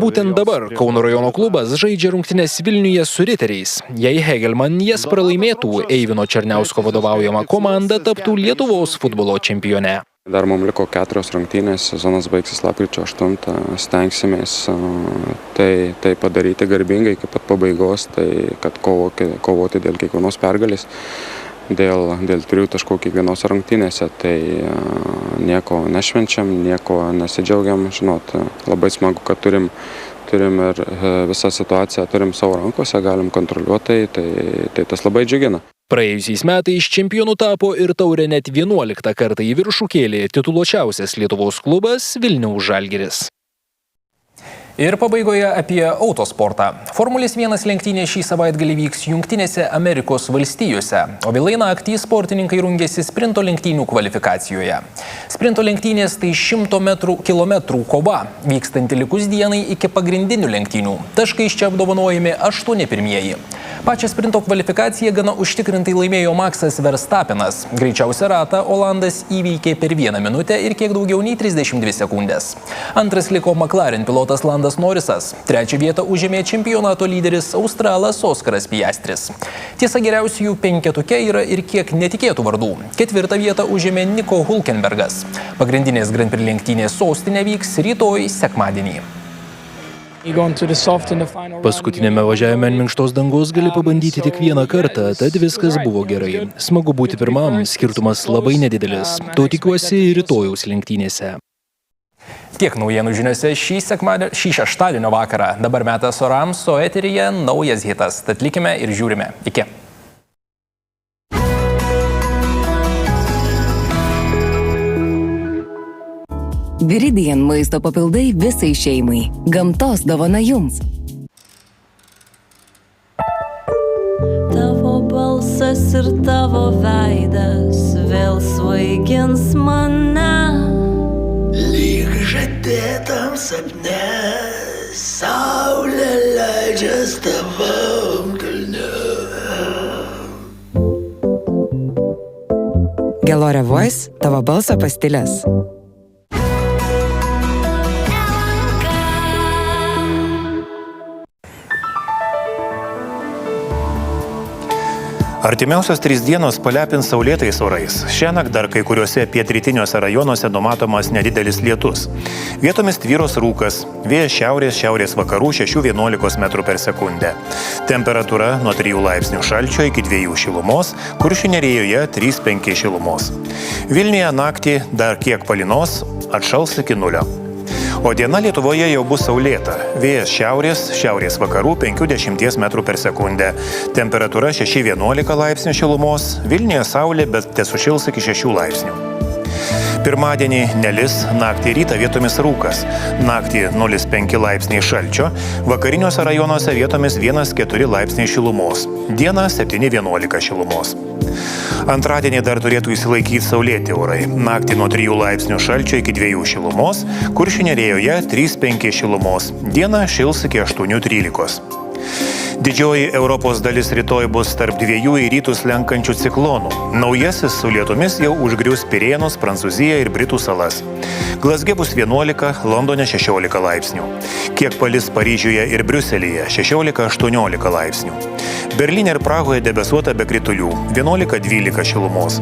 Speaker 12: Būtent dabar Kauno rajono klubas žaidžia rungtynes Vilniuje su riteriais. Jei Hegelman jas pralaimėtų, Eivino Černiausko vadovaujama komanda taptų Lietuvos futbolo čempione.
Speaker 1: Dar mums liko 4 rungtynės, sezonas baigsis lapkričio 8, stengsimės tai padaryti garbingai iki pat pabaigos, tai kad kovoti dėl kiekvienos pergalės, dėl 3 taškų kiekvienos rungtynėse, tai nieko nešvenčiam, nieko nesidžiaugiam, žinot, labai smagu, kad turim ir visą situaciją turim savo rankose, galim kontroliuoti, tai tas labai džiugina.
Speaker 12: Praėjusiais metais čempionu tapo ir taurę net 11 kartą į viršų kėlė tituluočiausias Lietuvos klubas Vilniaus Žalgiris. Ir pabaigoje apie autosportą. Formulės 1 lenktynė šį savaitgalį vyks Jungtinėse Amerikos valstijose, o vėlai naktį sportininkai rungėsi sprinto lenktynių kvalifikacijoje. Sprinto lenktynės tai 100 kilometrų kova, vykstanti likus dienai iki pagrindinių lenktynių. Taškai iš čia apdovanojami 8 pirmieji. Pačią sprinto kvalifikaciją gana užtikrintai laimėjo Maxas Verstappenas. Greičiausią ratą Olandas įveikė per 1 minutę ir kiek daugiau nei 32 sekundės. Antras liko McLaren pilotas Landas Norrisas. Trečią vietą užėmė čempionato lyderis Australas Oskaras Piastris. Tiesa, geriausiųjų penketuke yra ir kiek netikėtų vardų. Ketvirtą vietą užėmė Nico Hülkenbergas. Pagrindinės Grand Prix lenktynės sostinė vyks rytoj sekmadienį.
Speaker 9: Paskutinėme važiavime ant minkštos dangos gali pabandyti tik vieną kartą, tad viskas buvo gerai. Smagu būti pirmam, skirtumas labai nedidelis. To tikiuosi rytojaus lenktynėse.
Speaker 12: Tiek naujienų žiniose šį šeštadienio vakarą. Dabar metas orams, o eteryje naujas hitas. Tad likime ir žiūrime. Iki.
Speaker 13: Viridian maisto papildai visai šeimai. Gamtos dovana jums.
Speaker 14: Tavo balsas ir tavo veidas vėl svaigins mane.
Speaker 15: Lyg žadėtam sapne, saulė leidžias tavam kalne.
Speaker 16: Gelore Voice, tavo balso pastilės.
Speaker 17: Artimiausios 3 dienos palepins saulėtais orais. Šiąnakt dar kai kuriuose pietrytiniuose rajonuose numatomas nedidelis lietus. Vietomis tvyros rūkas, vėjas šiaurės vakarų 6–11 metrų per sekundę. Temperatūra nuo 3 laipsnių šalčio iki 2 šilumos, Kuršių Nerijoje 3–5 šilumos. Vilniuje naktį dar kiek palynos, atšals iki 0. O diena Lietuvoje jau bus saulėta. Vėjas šiaurės vakarų 5–10 metrų per sekundę. Temperatūra 6–11 laipsnių šilumos. Vilniuje saulė, bet tesušils iki 6 laipsnių. Pirmadienį nelis, naktį rytą vietomis rūkas. Naktį 0–5 laipsniai šalčio. Vakariniuose rajonuose vietomis 1–4 laipsniai šilumos. Dieną 7–11 šilumos. Antradienį dar turėtų įsilaikyti saulėti orai. Naktį nuo 3 laipsnių šalčio iki 2 šilumos, Kuršių Nerijoje 3–5 šilumos. Dieną šils iki 8–13. Didžioji Europos dalis rytoj bus tarp 2 į rytus lenkančių ciklonų. Naujasis su lietumis jau užgrius Pirėnus, Prancūziją ir Britų salas. Glazge bus 11, Londone 16 laipsnių. Kiek palis Paryžiuje ir Briuselyje 16–18 laipsnių. Berlyne ir Prahoje debesuota be kritulių 11–12 šilumos.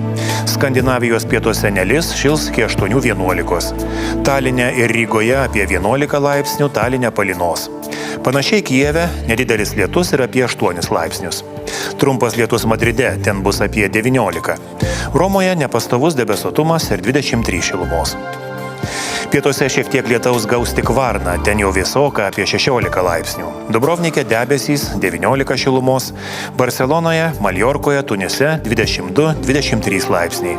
Speaker 17: Skandinavijos pietuose nelis, šils iki 8–11. Taline ir Rygoje apie 11 laipsnių, Taline palynos. Panašiai Kijeve nedidelis lietus ir apie 8 laipsnius. Trumpas lietus Madride, ten bus apie 19. Romoje nepastovus debesuotumas ir 23 šilumos. Pietuose šiek tiek lietaus gaus tik Varna, ten jau vėsoka apie 16 laipsnių. Dubrovnike debesys 19 šilumos, Barcelonoje, Maljorkoje, Tunise 22–23 laipsniai.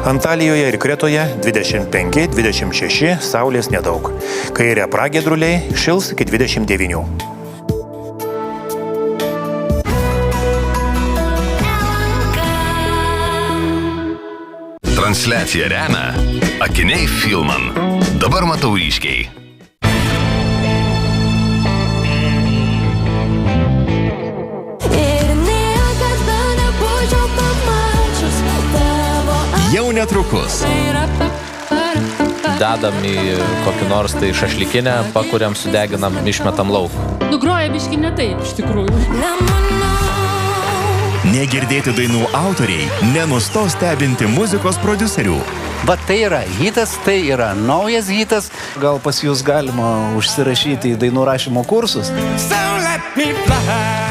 Speaker 17: Antalijoje ir Kretoje 25–26, saulės nedaug. Kairė pragiedruliai šils iki 29.
Speaker 31: Transliaciją remia Akiniai Filman. Dabar matau ryškiai.
Speaker 2: Jau netrukus. Dedam į kokį nors tai šašlikinę, pakuriam, sudeginam, išmetam lauk.
Speaker 11: Nugroja biški ne taip, iš tikrųjų.
Speaker 2: Negirdėti dainų autoriai nenustos stebinti muzikos prodiuserių.
Speaker 4: Va tai yra hitas, tai yra naujas hitas. Gal pas jūs galima užsirašyti į dainų rašymo kursus?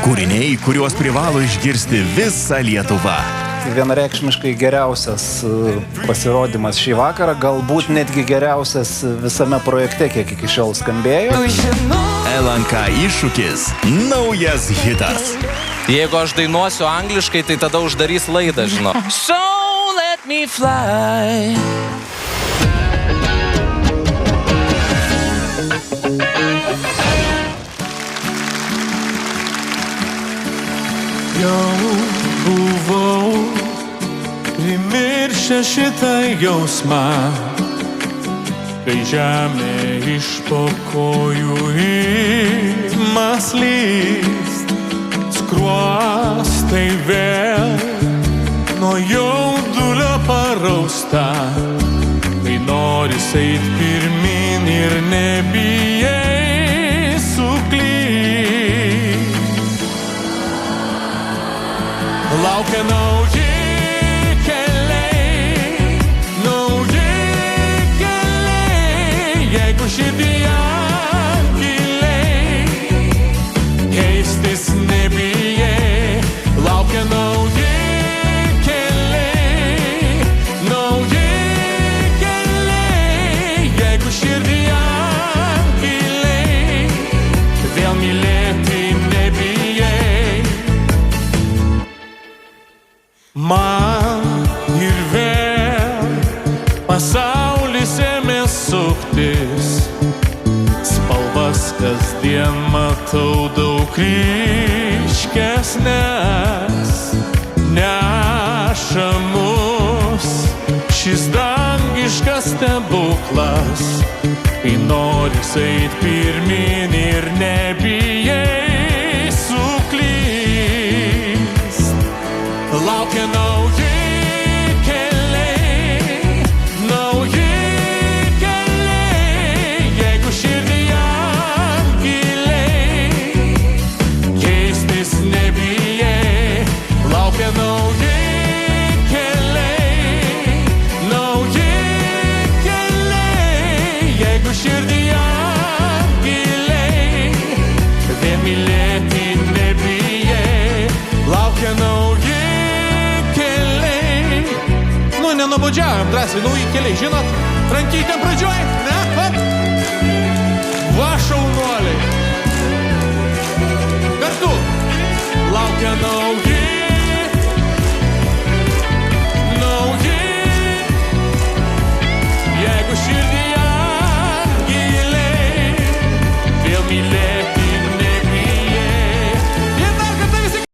Speaker 2: Kūriniai, kuriuos privalo išgirsti visa Lietuva.
Speaker 4: Vienareikšmiškai geriausias pasirodymas šį vakarą, galbūt netgi geriausias visame projekte, kiek iki šiol skambėjo.
Speaker 2: LNK iššūkis – naujas hitas.
Speaker 19: Jeigu aš dainuosiu angliškai, tai tada uždarys laidą, žinau. So let me fly.
Speaker 20: Jau buvau primiršę šitą jausmą, kai žemė iš po kojų ima slyst, skruo tai vėl nuo jaudulio parausta, kai noris eit pirmin ir nebijai suklyst. Laukia nauji keliai, jeigu širdyje giliai keistis nebijai. Laukia nauji keliai, jeigu širdyje giliai vėl mylėti nebijai. Man ir vėl pasaulis ėmė suktis, spalvas kasdien matau daug ryškesnes, neša mus šis dangiškas stebuklas, kai noris eit pirmin ir nebijai suklyst. Laukia nauji keliai, jeigu širdyje giliai keistis nebijai. Laukia nauji keliai, jeigu širdyje giliai vien mylėti nebijai. Laukia nauji keliai. Nu, nenubodžiaujam drąsiai, nauji keliai, žinot, rankytėm pradžioj.